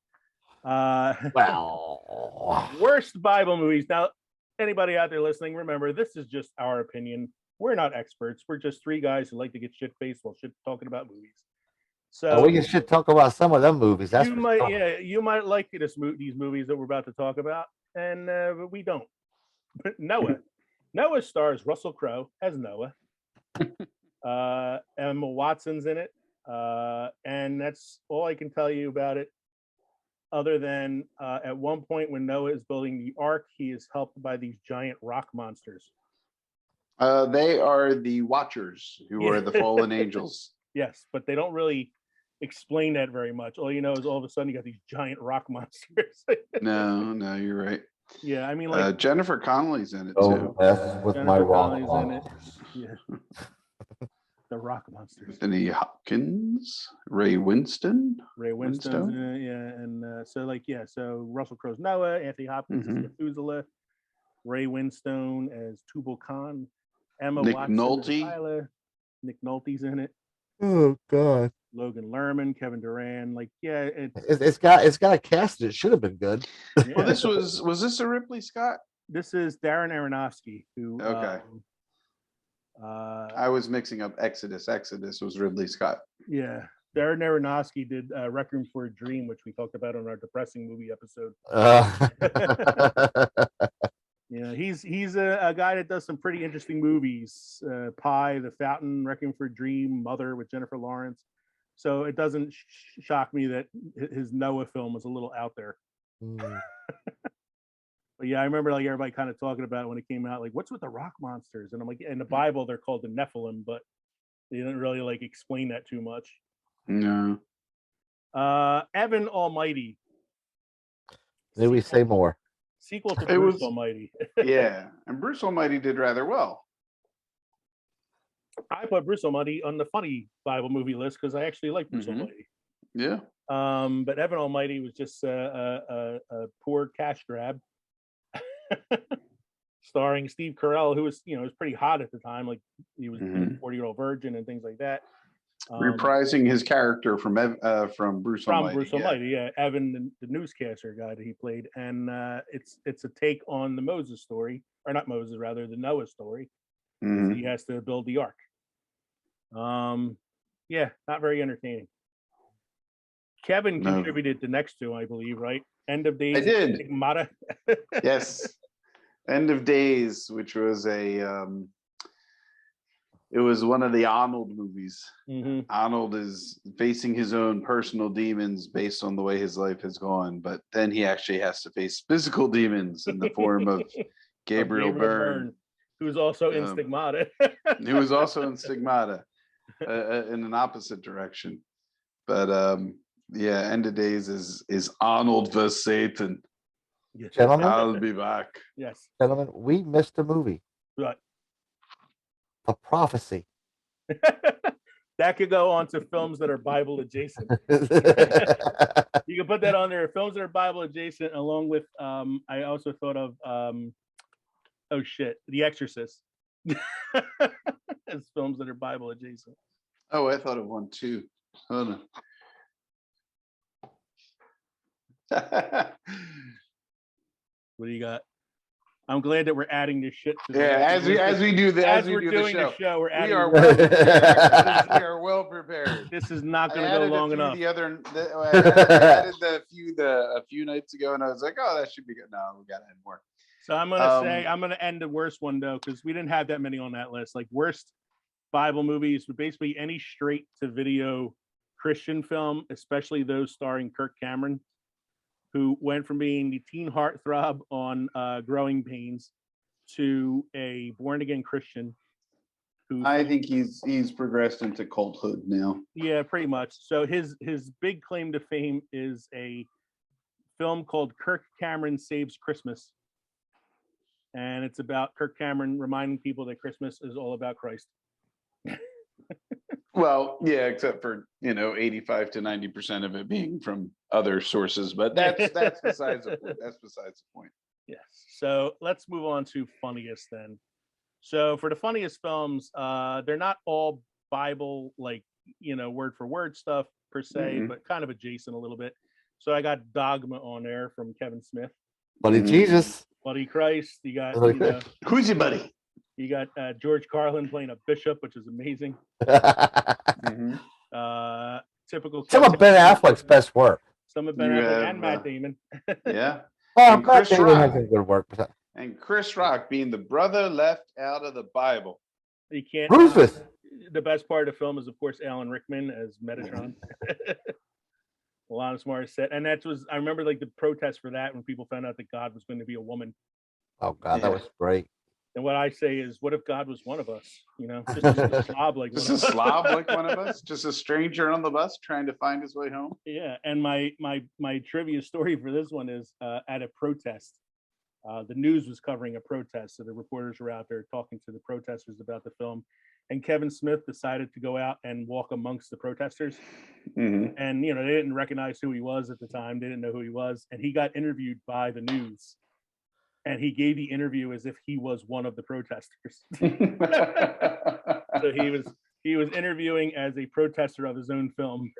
Wow. Worst Bible movies. Now, anybody out there listening, remember, this is just our opinion. We're not experts. We're just three guys who like to get shit-faced while talking about movies. So we should talk about some of them movies. you might like these movies that we're about to talk about, and but we don't. But Noah stars Russell Crowe as Noah. Emma Watson's in it, and that's all I can tell you about it. Other than at one point when Noah is building the ark, he is helped by these giant rock monsters. They are the Watchers, who are the fallen angels. Yes, but they don't really explain that very much. All you know is all of a sudden you got these giant rock monsters. No, you're right. Yeah, I mean, like Jennifer Connelly's in it Oh, too. that's with my Jennifer rock Connelly's in it. monsters. Yeah. The Rock Monsters. Anthony Hopkins, Ray Winston. Ray Winston's in it, yeah, and so Russell Crowe's Noah, Anthony Hopkins as Methuselah, Ray Winstone as Tubal Khan, Emma Nick Watson Nolte. as Tyler, Nick Nolte's in it, Oh God. Logan Lerman, Kevin Durant, It's got a cast. It should have been good. yeah. Well, this was this a Ripley Scott? This is Darren Aronofsky, who Okay. I was mixing up Exodus. Exodus was Ridley Scott. Yeah, Darren Aronofsky did Requiem for a Dream, which we talked about on our depressing movie episode. Yeah, he's a guy that does some pretty interesting movies. Pie, The Fountain, Requiem for a Dream, Mother with Jennifer Lawrence. So it doesn't shock me that his Noah film was a little out there. But yeah, I remember like everybody kind of talking about it when it came out, like, what's with the rock monsters? And I'm like, in the Bible, they're called the Nephilim, but they didn't really like explain that too much. No. Evan Almighty. Maybe we say more. Sequel to Bruce Almighty. Yeah, and Bruce Almighty did rather well. I put Bruce Almighty on the funny Bible movie list because I actually like Bruce Almighty. Yeah. But Evan Almighty was just a poor cash grab. Starring Steve Carell, who was was pretty hot at the time, like he was a 40-year-old virgin and things like that. Reprising his character from Bruce Almighty. Bruce Almighty, yeah. Evan, the newscaster guy that he played, and it's a take on the Moses story, or not Moses, rather the Noah story. He has to build the ark. Yeah, not very entertaining. Kevin contributed the next two, I believe, right? End of Days. I did. Stigmata. Yes. End of Days, which was it was one of the Arnold movies. Arnold is facing his own personal demons based on the way his life has gone, but then he actually has to face physical demons in the form of Gabriel Byrne, who's also in Stigmata. He was also in Stigmata in an opposite direction. But yeah, End of Days is Arnold versus Satan. Yes. Gentlemen, I'll be back. Yes. Gentlemen, we missed a movie. What? The Prophecy. That could go on to films that are Bible adjacent. You can put that on there. Films that are Bible adjacent, along with I also thought of The Exorcist. As films that are Bible adjacent. Oh, I thought of one too. Hold on. What do you got? I'm glad that we're adding this shit to as we do the show. We're adding. We are well prepared. This is not going to go long enough. I added a few nights ago, and I was like, "Oh, that should be good." No, we got to add more. So I'm going to end the worst one though, because we didn't have that many on that list. Like worst Bible movies, but basically any straight to video Christian film, especially those starring Kirk Cameron, who went from being the teen heartthrob on Growing Pains to a born again Christian. Who I think he's progressed into culthood now. Yeah, pretty much. So his big claim to fame is a film called Kirk Cameron Saves Christmas. And it's about Kirk Cameron reminding people that Christmas is all about Christ. Well, yeah, except for 85 to 90% of it being from other sources, but that's besides the point. Yes. So let's move on to funniest then. So for the funniest films, they're not all Bible word for word stuff per se, but kind of adjacent a little bit. So I got Dogma on there from Kevin Smith. Buddy Jesus. Buddy Christ. You got who's your buddy? You got George Carlin playing a bishop, which is amazing. Typical. Some of Ben Affleck's best work. Some of Ben Affleck and Matt Damon. Yeah. Well, Matt Damon has some good work. And Chris Rock being the brother left out of the Bible. You can't. Rufus. The best part of the film is, of course, Alan Rickman as Metatron. Alanis Morissette, and I remember like the protest for that when people found out that God was going to be a woman. Oh God, that was great. And what I say is, what if God was one of us? Just a slob like just a slob like one of us, just a stranger on the bus trying to find his way home. Yeah, and my trivia story for this one is at a protest. The news was covering a protest, so the reporters were out there talking to the protesters about the film, and Kevin Smith decided to go out and walk amongst the protesters. Mhm. And they didn't recognize who he was at the time. They didn't know who he was, and he got interviewed by the news, and he gave the interview as if he was one of the protesters. So he was interviewing as a protester of his own film.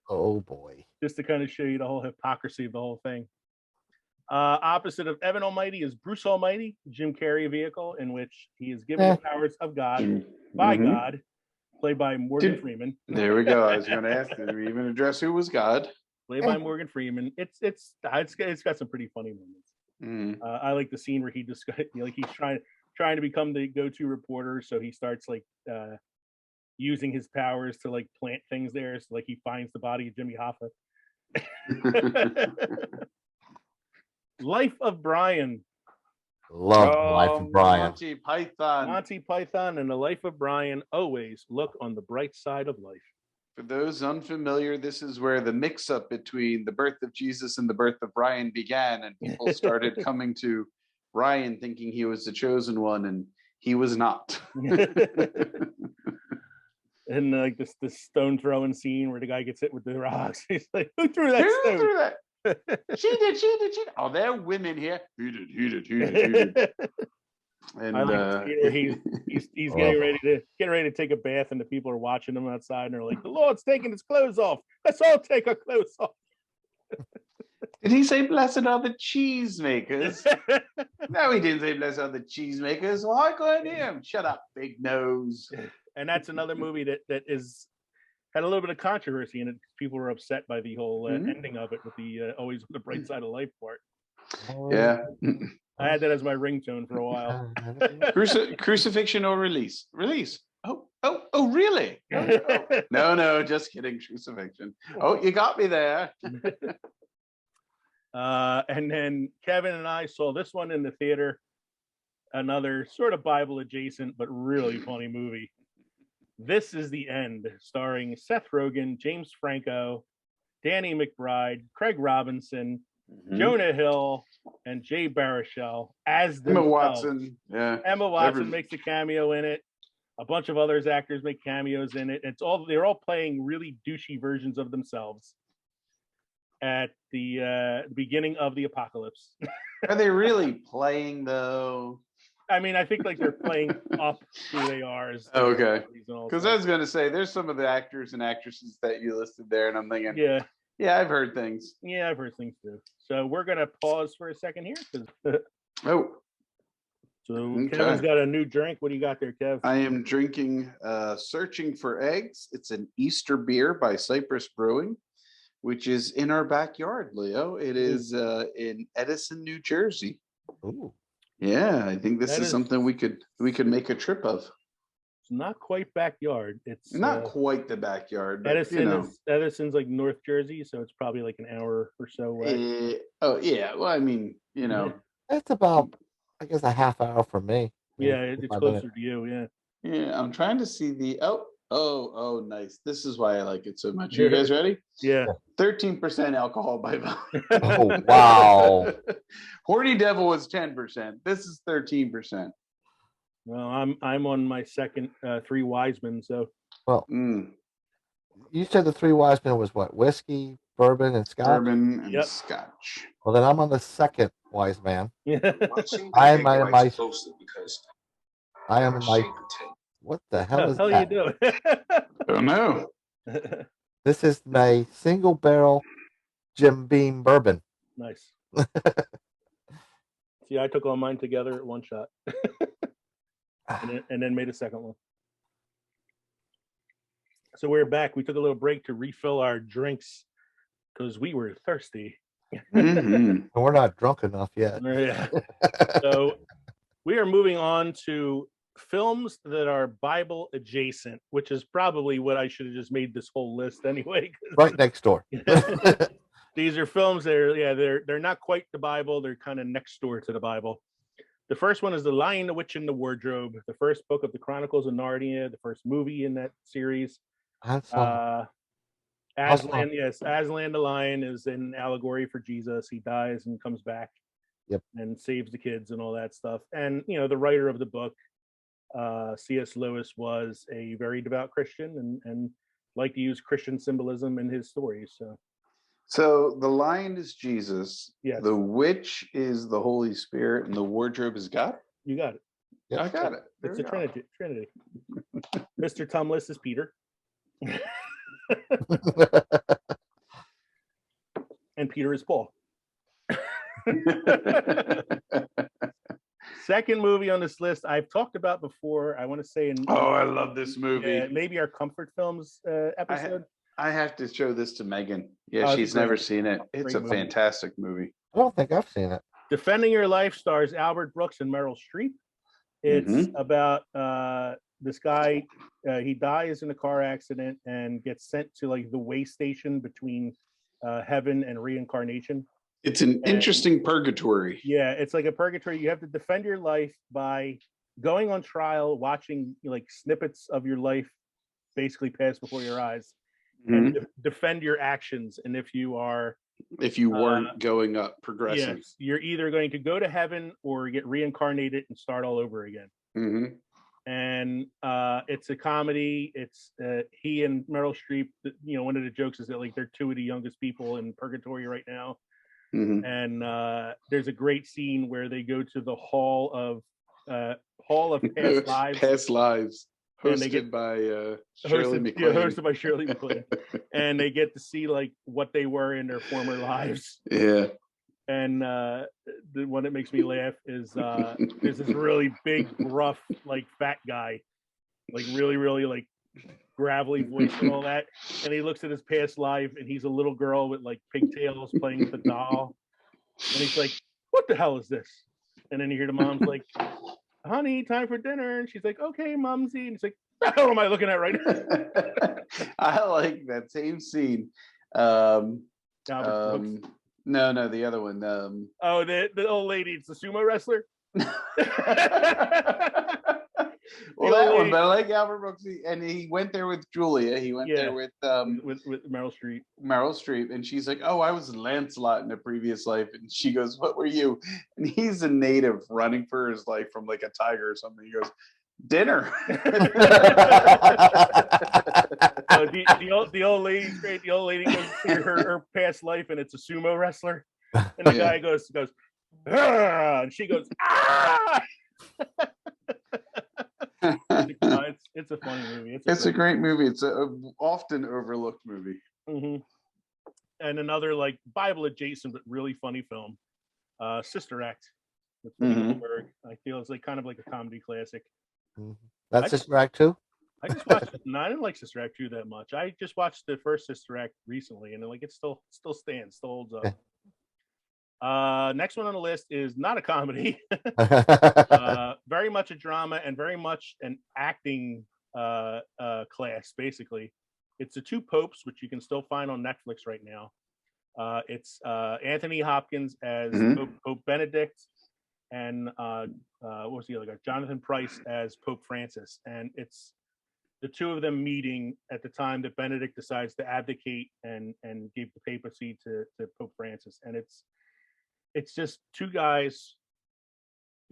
Oh boy. Just to kind of show you the whole hypocrisy of the whole thing. Opposite of Evan Almighty is Bruce Almighty, Jim Carrey vehicle, in which he is given the powers of God by God, played by Morgan Freeman. There we go. I was going to ask, did we even address who was God? Played by Morgan Freeman. It's got some pretty funny moments. I like the scene where he just he's trying to become the go-to reporter, so he starts using his powers to plant things there. So he finds the body of Jimmy Hoffa. Life of Brian. Love Life of Brian. Monty Python and the Life of Brian. Always look on the bright side of life. For those unfamiliar, this is where the mix-up between the birth of Jesus and the birth of Brian began, and people started coming to Brian thinking he was the chosen one, and he was not. And this stone throwing scene where the guy gets hit with the rocks. He's like, "Who threw that Who stone?" threw that? She did. Oh, there are women here. He did. And he's getting ready to take a bath, and the people are watching him outside, and they're like, "The Lord's taking his clothes off. Let's all take our clothes off." Did he say blessed are the cheesemakers? No, he didn't say blessed are the cheesemakers. Well, I couldn't hear him. Shut up, big nose. And that's another movie that had a little bit of controversy in it. People were upset by the whole ending of it with the always the bright side of life part. Yeah. I had that as my ringtone for a while. Crucifixion or release? Release. Oh, really? No, just kidding. Crucifixion. Oh, you got me there. And then Kevin and I saw this one in the theater. Another sort of Bible adjacent, but really funny movie. This Is the End, starring Seth Rogen, James Franco, Danny McBride, Craig Robinson, Jonah Hill, and Jay Baruchel as Emma themselves. Watson. Yeah. Emma Watson makes a cameo in it. A bunch of other actors make cameos in it. They're all playing really douchey versions of themselves at the beginning of the apocalypse. Are they really playing though? I mean, I think they're playing up who they are. Okay. Because I was going to say, there's some of the actors and actresses that you listed there, and I'm thinking, yeah, I've heard things. Yeah, I've heard things too. So we're going to pause for a second here. So Kevin's got a new drink. What do you got there, Kev? I am drinking Searching for Eggs. It's an Easter beer by Cypress Brewing, which is in our backyard, Leo. It is in Edison, New Jersey. Ooh. Yeah, I think this is something we could make a trip of. It's not quite backyard. It's not quite the backyard. But, Edison's like North Jersey, so it's probably like an hour or so away. Oh yeah, well, I mean, it's about, I guess, a half hour from me. Yeah, it's closer to you. Yeah. Yeah, I'm trying to see the. Oh, nice. This is why I like it so much. You guys ready? Yeah. 13% alcohol by volume. Oh, wow. Horny Devil was 10%. This is 13%. Well, I'm on my second Three Wise Men, so. Well, you said the Three Wise Men was what? Whiskey, bourbon, and scotch? Bourbon and scotch. Well, then I'm on the second wise man. I am in my. What the hell is that? What the hell are you doing? Oh no. This is my single barrel Jim Beam bourbon. Nice. See, I took all mine together at one shot. and then made a second one. So we're back. We took a little break to refill our drinks because we were thirsty. And we're not drunk enough yet. Yeah. So we are moving on to films that are Bible adjacent, which is probably what I should have just made this whole list anyway. Right next door. These are films that they're not quite the Bible. They're kind of next door to the Bible. The first one is The Lion, the Witch, and the Wardrobe, the first book of the Chronicles of Narnia, the first movie in that series. Aslan the Lion is an allegory for Jesus. He dies and comes back and saves the kids and all that stuff. And, the writer of the book C.S. Lewis was a very devout Christian and liked to use Christian symbolism in his stories. So the lion is Jesus, Yes. the witch is the Holy Spirit, and the wardrobe is God. You got it. Yep. I got it. There It's we a go. Trinity. Mr. Tumless is Peter. And Peter is Paul. Second movie on this list I've talked about before. I want to say Oh, I love this movie. maybe our comfort films episode. I have to show this to Megan. Yeah, Oh, it's she's great. never seen it. It's Great a movie. fantastic movie. I don't think I've seen it. Defending Your Life stars Albert Brooks and Meryl Streep. It's about this guy. He dies in a car accident and gets sent to like the way station between heaven and reincarnation. It's an interesting purgatory. Yeah, it's like a purgatory. You have to defend your life by going on trial, watching like snippets of your life basically pass before your eyes, and defend your actions. And if you are, if you weren't going up, progressing, yes, you're either going to go to heaven or get reincarnated and start all over again. And it's a comedy. It's he and Meryl Streep. You know, one of the jokes is that like they're two of the youngest people in purgatory right now. And there's a great scene where they go to the Hall of Past Lives. Past Lives, And they hosted by Shirley MacLaine. hosted by Shirley MacLaine. And they get to see like what they were in their former lives. Yeah. And the one that makes me laugh is there's this really big, rough, like fat guy, like really, really like gravelly voice and all that. And he looks at his past life and he's a little girl with like pigtails playing with a doll. And he's like, what the hell is this? And then you hear the mom's like, honey, time for dinner. And she's like, okay, momsy. And he's like, what the hell am I looking at right now? I like that same scene. Albert Brooks. No, the other one. Oh, the old lady, it's the sumo wrestler. Well, that one, but I like Albert Brooks, and he went there with Julia. He went there with Meryl Streep. Meryl Streep, and she's like, "Oh, I was Lancelot in a previous life," and she goes, "What were you?" And he's a native running for his life from like a tiger or something. He goes, "Dinner." The old lady's great. The old lady goes to her past life, and it's a sumo wrestler. And the guy goes, "Ah!" And she goes, "Ah!" It's a funny movie. It's a great movie. It's a often overlooked movie. And another like Bible adjacent but really funny film, Sister Act. With Goldberg. I feel it's like kind of like a comedy classic. That's Sister Act 2? I just watched it. No, I didn't like Sister Act 2 that much. I just watched the first Sister Act recently, and like it still stands, still holds up. Next one on the list is not a comedy. Very much a drama and very much an acting class, basically. It's The Two Popes, which you can still find on Netflix right now. It's Anthony Hopkins as Pope Benedict, and what was the other guy? Jonathan Pryce as Pope Francis. And it's the two of them meeting at the time that Benedict decides to abdicate and give the papacy to Pope Francis. And it's just two guys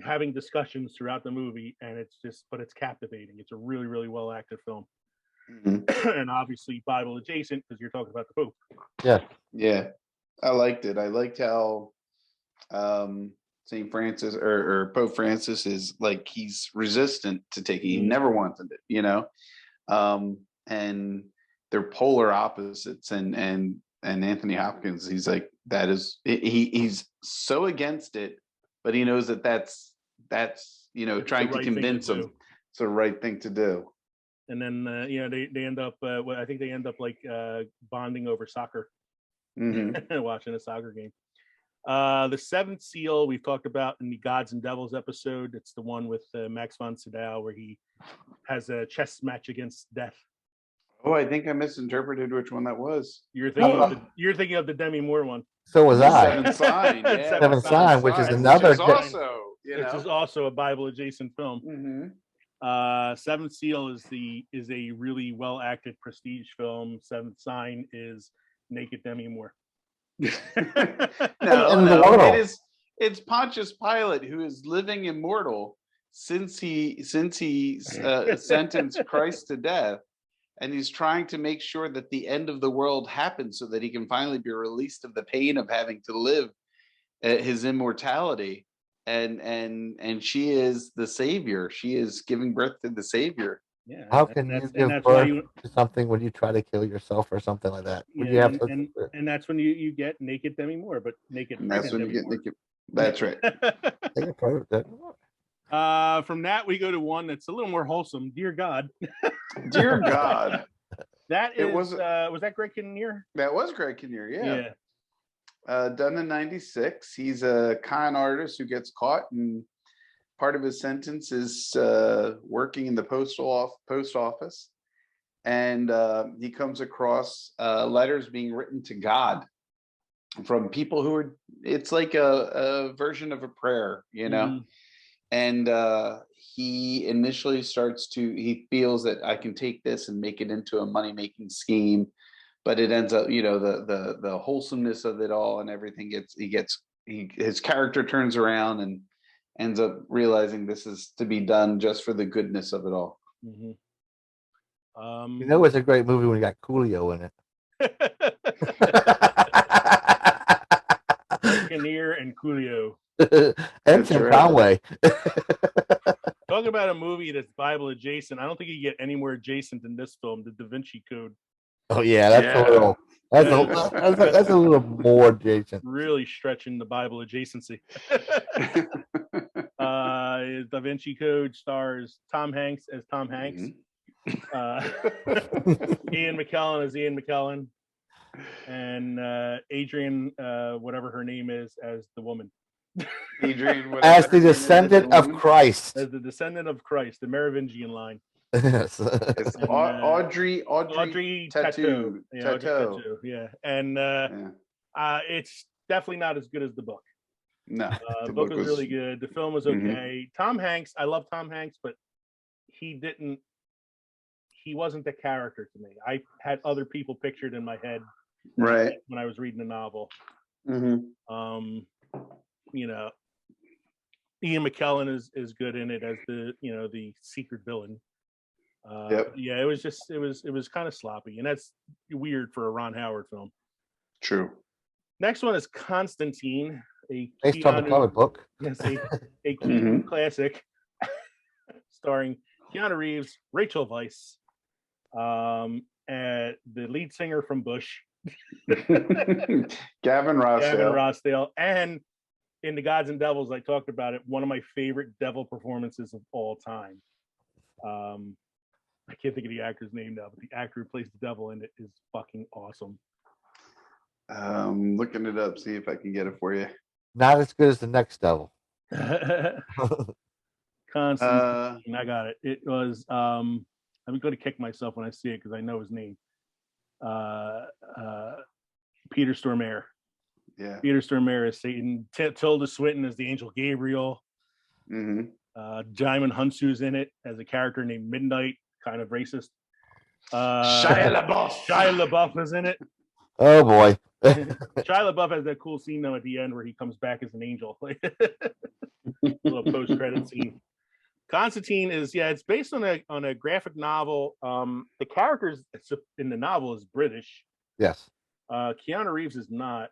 having discussions throughout the movie, and but it's captivating. It's a really, really well acted film. And obviously Bible adjacent because you're talking about the Pope. Yeah, I liked it. I liked how St. Francis or Pope Francis is like, he's resistant to taking. He never wanted it, you know. And they're polar opposites. And Anthony Hopkins, he's like, he's so against it, but he knows that's you know, trying to convince him it's the right thing to do. And then they end up I think they end up like bonding over soccer. Watching a soccer game. The Seventh Seal we've talked about in the Gods and Devils episode. It's the one with Max von Sydow where he has a chess match against death. Oh, I think I misinterpreted which one that was. You're thinking of the Demi Moore one. So was I. Seventh Sign, yeah. Seventh Sign, which is another. Which is also, which is also a Bible adjacent film. Seventh Seal is a really well acted prestige film. Seventh Sign is naked Demi Moore. No, it is. It's Pontius Pilate who is living immortal, since he sentenced Christ to death, and he's trying to make sure that the end of the world happens so that he can finally be released of the pain of having to live his immortality. And she is the savior. She is giving birth to the savior. Yeah. How can you give birth to something when you try to kill yourself or something like that? Yeah, and that's when you get naked Demi Moore, but naked. And that's when you get naked. That's right. From that we go to one that's a little more wholesome. Dear God. Dear God. That is was that Greg Kinnear? That was Greg Kinnear, yeah. Done in 96. He's a con artist who gets caught, and part of his sentence is working in the post office. And he comes across letters being written to God from people who are, it's like a version of a prayer, you know? And he initially he feels that I can take this and make it into a money-making scheme, but it ends up, you know, the wholesomeness of it all and everything his character turns around and ends up realizing this is to be done just for the goodness of it all. You know, it's a great movie when you got Coolio in it. Kinnear and Coolio. And Tim Conway. Talk about a movie that's Bible adjacent. I don't think you get any more adjacent than this film, The Da Vinci Code. Oh yeah, that's a little more adjacent. Really stretching the Bible adjacency. Da Vinci Code stars Tom Hanks as Tom Hanks. Ian McKellen as Ian McKellen, and Adrian, whatever her name is, as the woman. Adrian, as the descendant of Christ. As the descendant of Christ, the Merovingian line. Yes. It's Audrey Tattoo. Yeah. And it's definitely not as good as the book. No, the book was really good. The film was okay. Tom Hanks, I love Tom Hanks, but he wasn't the character to me. I had other people pictured in my head right when I was reading the novel. You know, Ian McKellen is good in it as the secret villain. Yeah, it was kind of sloppy, and that's weird for a Ron Howard film. True. Next one is Constantine, based on the comic book. Yes, a Keanu classic, starring Keanu Reeves, Rachel Weisz, and the lead singer from Bush, Gavin Rossdale, and in The Gods and Devils, I talked about it. One of my favorite devil performances of all time. I can't think of the actor's name now, but the actor who plays the devil in it is fucking awesome. Looking it up, see if I can get it for you. Not as good as the next devil. Constantine, I got it. It was I'm going to kick myself when I see it because I know his name. Peter Stormare. Yeah. Peter Stormare is Satan. Tilda Swinton is the angel Gabriel. Jaimin Hunsu's in it as a character named Midnight, kind of racist. Shia LaBeouf is in it. Oh boy. Shia LaBeouf has that cool scene though at the end where he comes back as an angel. A little post-credit scene. Constantine is it's based on a graphic novel. The characters in the novel is British. Yes. Keanu Reeves is not.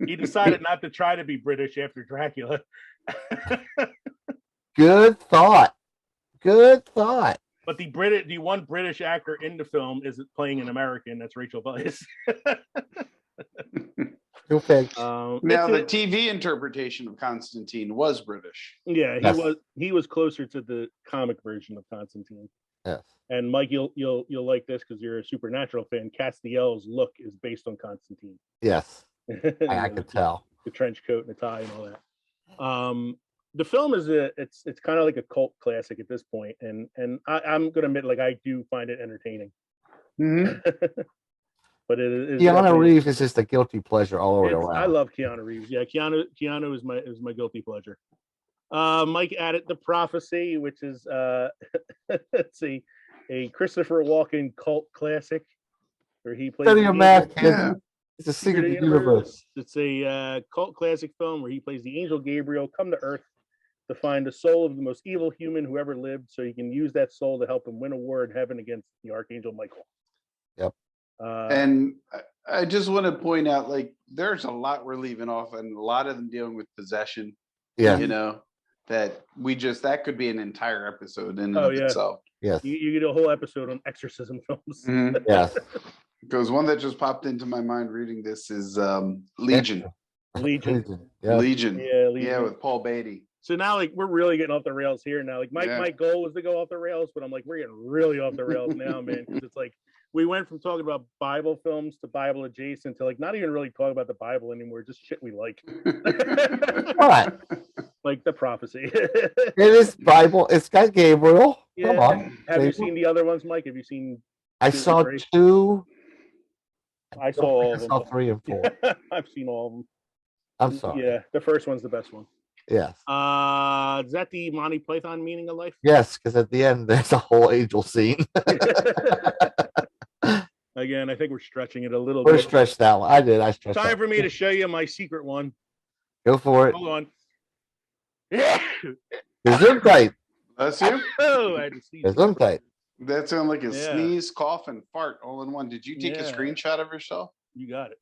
He decided not to try to be British after Dracula. Good thought. But the one British actor in the film is playing an American. That's Rachel Weisz. Okay. Now the TV interpretation of Constantine was British. Yeah, he was closer to the comic version of Constantine. Yes. And Mike, you'll like this because you're a Supernatural fan. Castiel's look is based on Constantine. Yes. I could tell. The trench coat and the tie and all that. The film is it's kind of like a cult classic at this point, and I'm gonna admit, like, I do find it entertaining. But it is. Keanu Reeves is just a guilty pleasure all over around. I love Keanu Reeves. Yeah, Keanu is my guilty pleasure. Mike added The Prophecy, which is let's see, a Christopher Walken cult classic where he plays. It's a secret universe. It's a cult classic film where he plays the angel Gabriel come to Earth to find the soul of the most evil human who ever lived, so he can use that soul to help him win a war in heaven against the Archangel Michael. Yep. And I just want to point out, like, there's a lot we're leaving off, and a lot of them dealing with possession. Yeah. You know, that could be an entire episode in and Oh, of yeah. itself. Yes. You get a whole episode on exorcism films. Mhm. Yes. Because one that just popped into my mind reading this is Legion. Legion. Yeah. Legion. Yeah, Legion. Yeah, with Paul Beatty. So now, like, we're really getting off the rails here now. Like, my goal was to go off the rails, but I'm like, we're getting really off the rails now, man. Because it's like we went from talking about Bible films to Bible adjacent to like not even really talking about the Bible anymore, just shit we like. What? Like the prophecy. It is Bible. It's got Gabriel. Yeah. Come on. Have you Gabriel. seen the other ones, Mike? Have you seen? I two or saw three? 2. I saw all of I them. saw 3 and 4. I've seen all of them. I'm sorry. Yeah, the first one's the best one. Yes. Is that the Monty Python meaning of life? Yes, because at the end there's a whole angel scene. Again, I think we're stretching it a little We're bit. stretched out. I did. I stretched Time out. for me to show you my secret one. Go for it. Hold on. Yeah. Gesundheit. Bless you. Oh, I had to sneeze. Gesundheit. That sounded like a Yeah. sneeze, cough, and fart all in one. Did you take a Yeah. screenshot of yourself? You got it.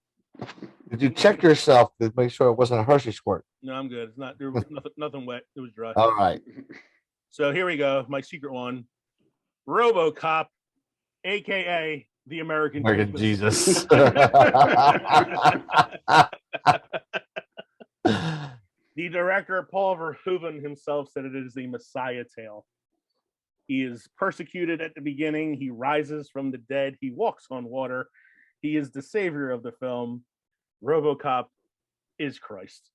Did you check yourself to make sure it wasn't a Hershey squirt? No, I'm good. It's not. There was nothing wet. It was dry. All right. So here we go. My secret one. RoboCop, aka the American Jesus. The director, Paul Verhoeven himself, said it is the Messiah tale. He is persecuted at the beginning. He rises from the dead. He walks on water. He is the savior of the film. RoboCop is Christ.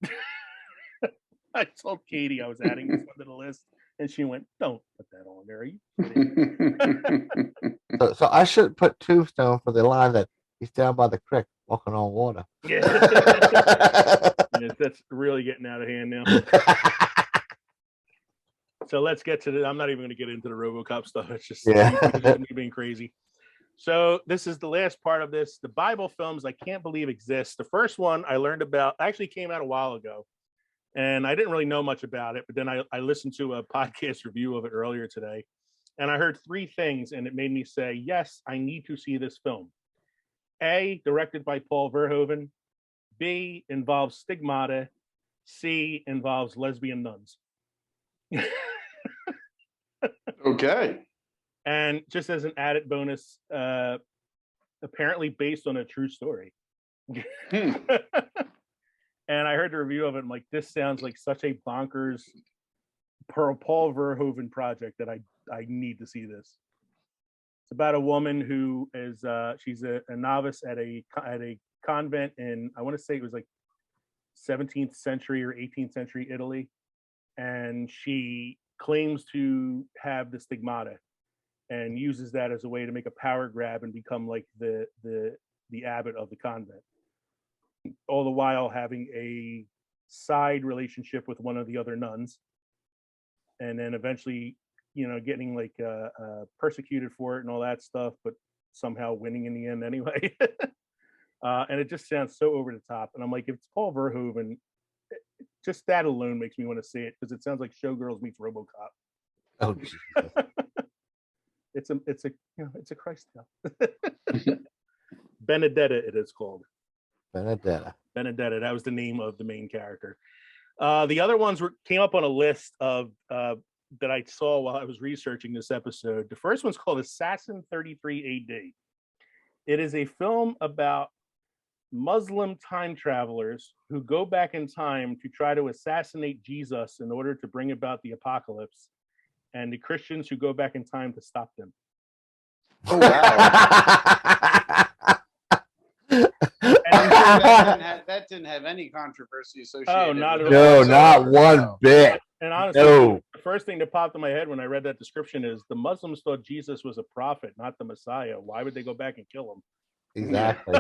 I told Katie I was adding this one to the list, and she went, "Don't put that on there. Are you kidding?" So I should put Tombstone for the line that he's down by the creek walking on water. Yeah. Yes, that's really getting out of hand now. So let's get to the. I'm not even going to get into the RoboCop stuff. It's just, it's just me being crazy. So this is the last part of this. The Bible films I can't believe exist. The first one I learned about actually came out a while ago, and I didn't really know much about it. But then I listened to a podcast review of it earlier today, and I heard 3 things, and it made me say, yes, I need to see this film. A, directed by Paul Verhoeven. B, involves stigmata. C, involves lesbian nuns. Okay. And just as an added bonus, apparently based on a true story. And I heard the review of it. I'm like, this sounds like such a bonkers Paul Verhoeven project that I need to see this. It's about a woman who is she's a novice at a convent in, I want to say it was like 17th century or 18th century Italy, and she claims to have the stigmata and uses that as a way to make a power grab and become like the abbot of the convent, all the while having a side relationship with one of the other nuns, and then eventually, getting like persecuted for it and all that stuff, but somehow winning in the end anyway. And it just sounds so over the top. And I'm like, if it's Paul Verhoeven, just that alone makes me want to see it, because it sounds like Showgirls meets RoboCop. Oh, Jesus. It's a Christ tale. Benedetta, it is called. Benedetta. That was the name of the main character. The other ones came up on a list of that I saw while I was researching this episode. The first one's called Assassin 33 AD. It is a film about Muslim time travelers who go back in time to try to assassinate Jesus in order to bring about the apocalypse, and the Christians who go back in time to stop them. Oh, wow. That didn't have any controversy associated. Oh, not with at it all. No, not one bit. And honestly, No. the first thing that popped in my head when I read that description is the Muslims thought Jesus was a prophet, not the Messiah. Why would they go back and kill him? Exactly.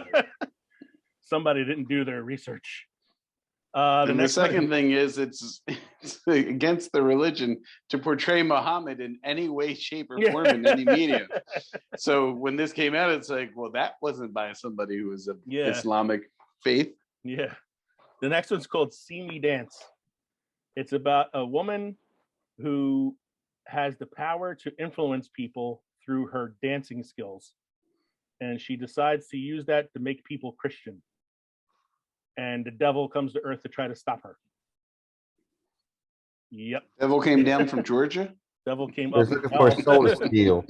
Somebody didn't do their research. And the second thing is it's against the religion to portray Muhammad in any way, shape, or form in any media. So when this came out, it's like, well, that wasn't by somebody who was of Islamic faith. Yeah. The next one's called See Me Dance. It's about a woman who has the power to influence people through her dancing skills. And she decides to use that to make people Christian. And the devil comes to earth to try to stop her. Yep. Devil came down from Georgia. Devil came He was up. looking for a soul to steal.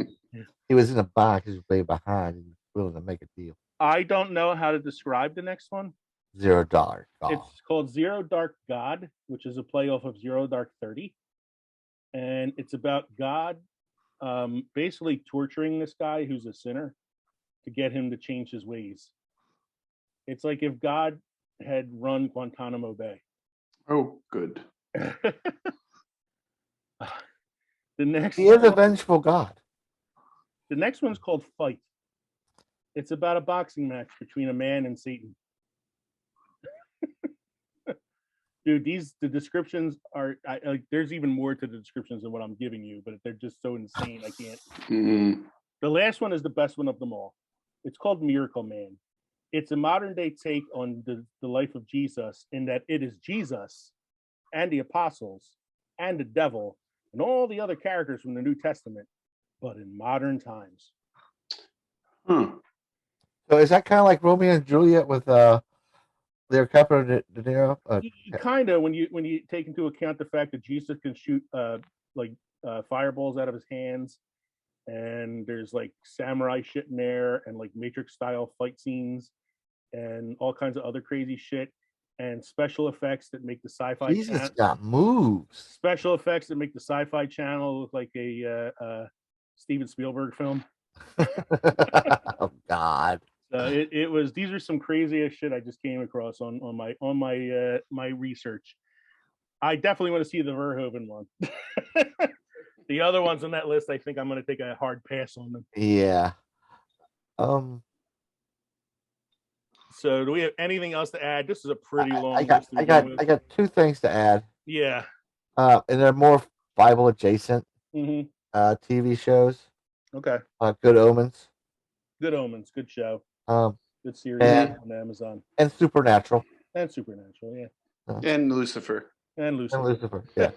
He was in the box. He was way behind. He was willing to make a deal. I don't know how to describe the next one. $0. It's called Zero Dark God, which is a play off of Zero Dark 30. And it's about God basically torturing this guy who's a sinner to get him to change his ways. It's like if God had run Guantanamo Bay. Oh, good. The next He is a vengeful God. The next one's called Fight. It's about a boxing match between a man and Satan. Dude, the descriptions are like there's even more to the descriptions than what I'm giving you, but they're just so insane. I can't. Mm. The last one is the best one of them all. It's called Miracle Man. It's a modern day take on the life of Jesus in that it is Jesus and the apostles and the devil and all the other characters from the New Testament, but in modern times. Huh. So is that kind of like Romeo and Juliet with Leonardo De Niro? Kind of when you take into account the fact that Jesus can shoot fireballs out of his hands, and there's like samurai shit in there, and like Matrix style fight scenes, and all kinds of other crazy shit, and special effects that make the sci-fi Jesus got moves. Special effects that make the Sci-Fi Channel look like a Steven Spielberg film. Oh God. It was. These are some craziest shit I just came across on my research. I definitely want to see the Verhoeven one. The other ones on that list, I think I'm going to take a hard pass on them. Yeah. So, do we have anything else to add? This is a pretty long list. I got two things to add. Yeah. And they're more Bible adjacent TV shows. Okay. Good Omens. Good Omens. Good show. Good series on Amazon. And Supernatural. And Supernatural, yeah. And Lucifer. And Lucifer. Yeah.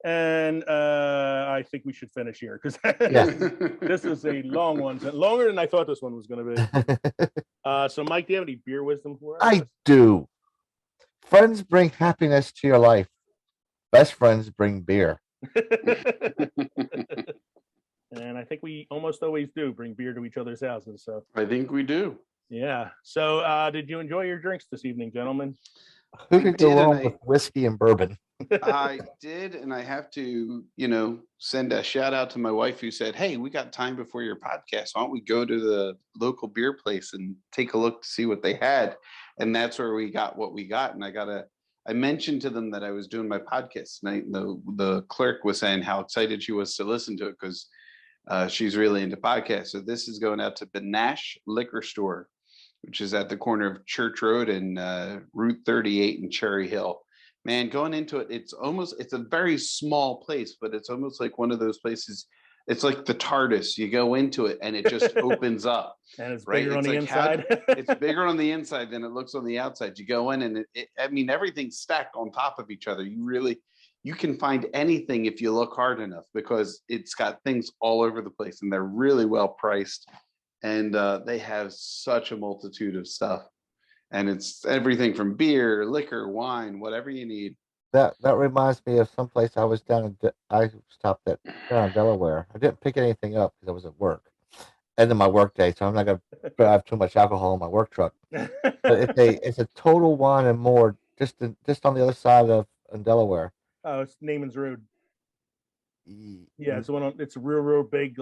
And I think we should finish here because this is a long one, longer than I thought this one was going to be. So, Mike, do you have any beer wisdom for us? I do. Friends bring happiness to your life. Best friends bring beer. And I think we almost always do bring beer to each other's houses. So I think we do. Yeah. So, did you enjoy your drinks this evening, gentlemen? Who could go wrong with whiskey and bourbon? I did, and I have to, send a shout out to my wife who said, "Hey, we got time before your podcast. Why don't we go to the local beer place and take a look to see what they had?" And that's where we got what we got. And I mentioned to them that I was doing my podcast tonight, and the clerk was saying how excited she was to listen to it because she's really into podcasts. So this is going out to Benash Liquor Store, which is at the corner of Church Road and Route 38 in Cherry Hill. Man, going into it, it's a very small place, but it's almost like one of those places. It's like the TARDIS. You go into it and it just opens up. And it's bigger on the inside. It's bigger on the inside than it looks on the outside. You go in and everything's stacked on top of each other. You can find anything if you look hard enough because it's got things all over the place and they're really well priced. And they have such a multitude of stuff. And it's everything from beer, liquor, wine, whatever you need. That reminds me of someplace I was I stopped at down in Delaware. I didn't pick anything up because I was at work. End of my work day, so I'm not going to drive too much alcohol in my work truck. But it's a Total Wine and More just on the other side of in Delaware. Oh, it's Naaman's Road. Yeah, it's one on. It's real big,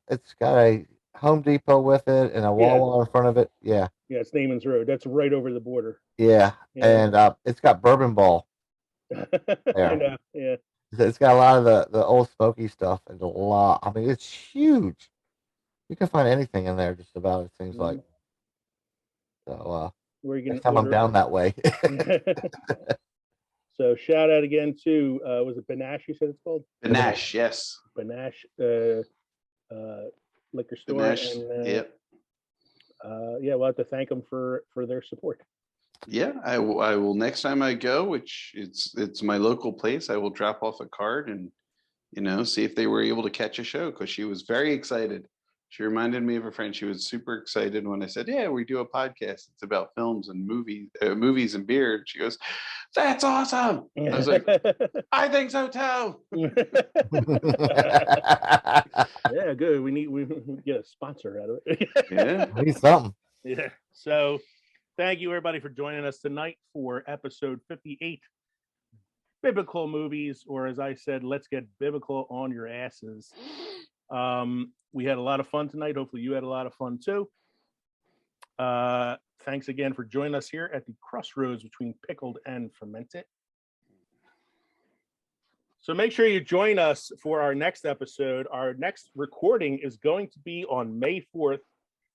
It's got a Home Depot with it and a Wawa in front of it. Yeah. Yeah, it's Naaman's Road. That's right over the border. Yeah. And it's got Bourbon Ball. Yeah. It's got a lot of the old smoky stuff and a lot. I mean, it's huge. You can find anything in there just about, it seems like. So next time I'm down that way. So shout out again to was it Benash you said it's called? Benash, yes. Benash liquor store. Benash, and, yep. yeah, we'll have to thank them for their support. Yeah, I will next time I go, which it's my local place. I will drop off a card and see if they were able to catch a show, because she was very excited. She reminded me of a friend. She was super excited when I said, "Yeah, we do a podcast. It's about films and movies and beer." And she goes, "That's awesome!" I was like, "I think so too." Yeah, good. We get a sponsor out of it. Yeah, Need something. Yeah. So, thank you everybody for joining us tonight for episode 58, biblical movies, or as I said, let's get biblical on your asses. We had a lot of fun tonight. Hopefully you had a lot of fun too. Thanks again for joining us here at the crossroads between pickled and fermented. So make sure you join us for our next episode. Our next recording is going to be on May 4th,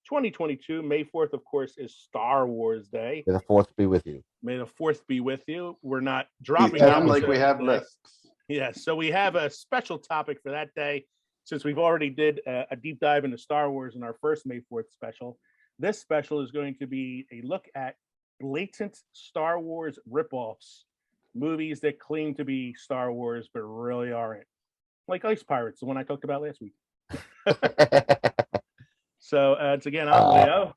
2022. May 4th, of course, is Star Wars Day. May the fourth be with you. May the 4th be with you. We're not dropping sound like we have today. lists. Yeah, so we have a special topic for that day. Since we've already did a deep dive into Star Wars in our first May 4th special, this special is going to be a look at blatant Star Wars ripoffs, movies that claim to be Star Wars but really aren't, like Ice Pirates, the one I talked about last week. So it's again, I'm Leo.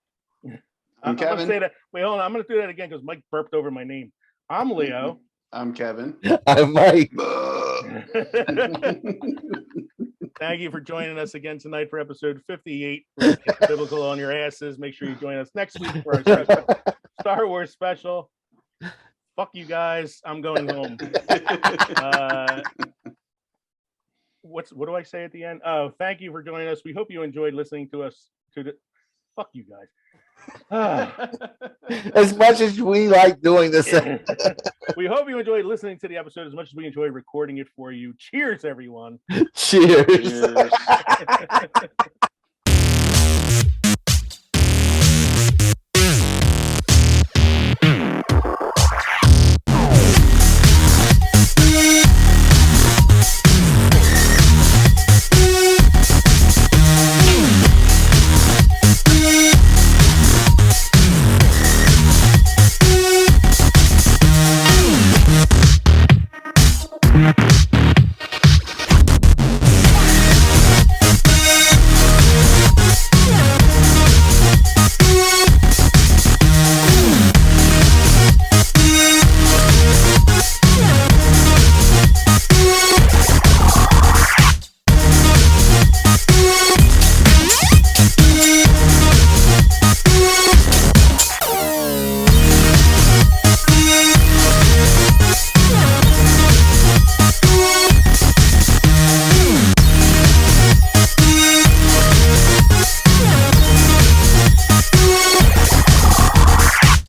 I'm Kevin. gonna say that. Wait, hold on. I'm gonna do that again because Mike burped over my name. I'm Leo. I'm Kevin. I'm Mike. Thank you for joining us again tonight for episode 58. Biblical on your asses. Make sure you join us next week for our special Star Wars special. Fuck you guys. I'm going home. What do I say at the end? Oh, thank you for joining us. We hope you enjoyed listening to us. Fuck you guys. As much as we like doing this. We hope you enjoyed listening to the episode as much as we enjoyed recording it for you. Cheers, everyone. Cheers. Cheers.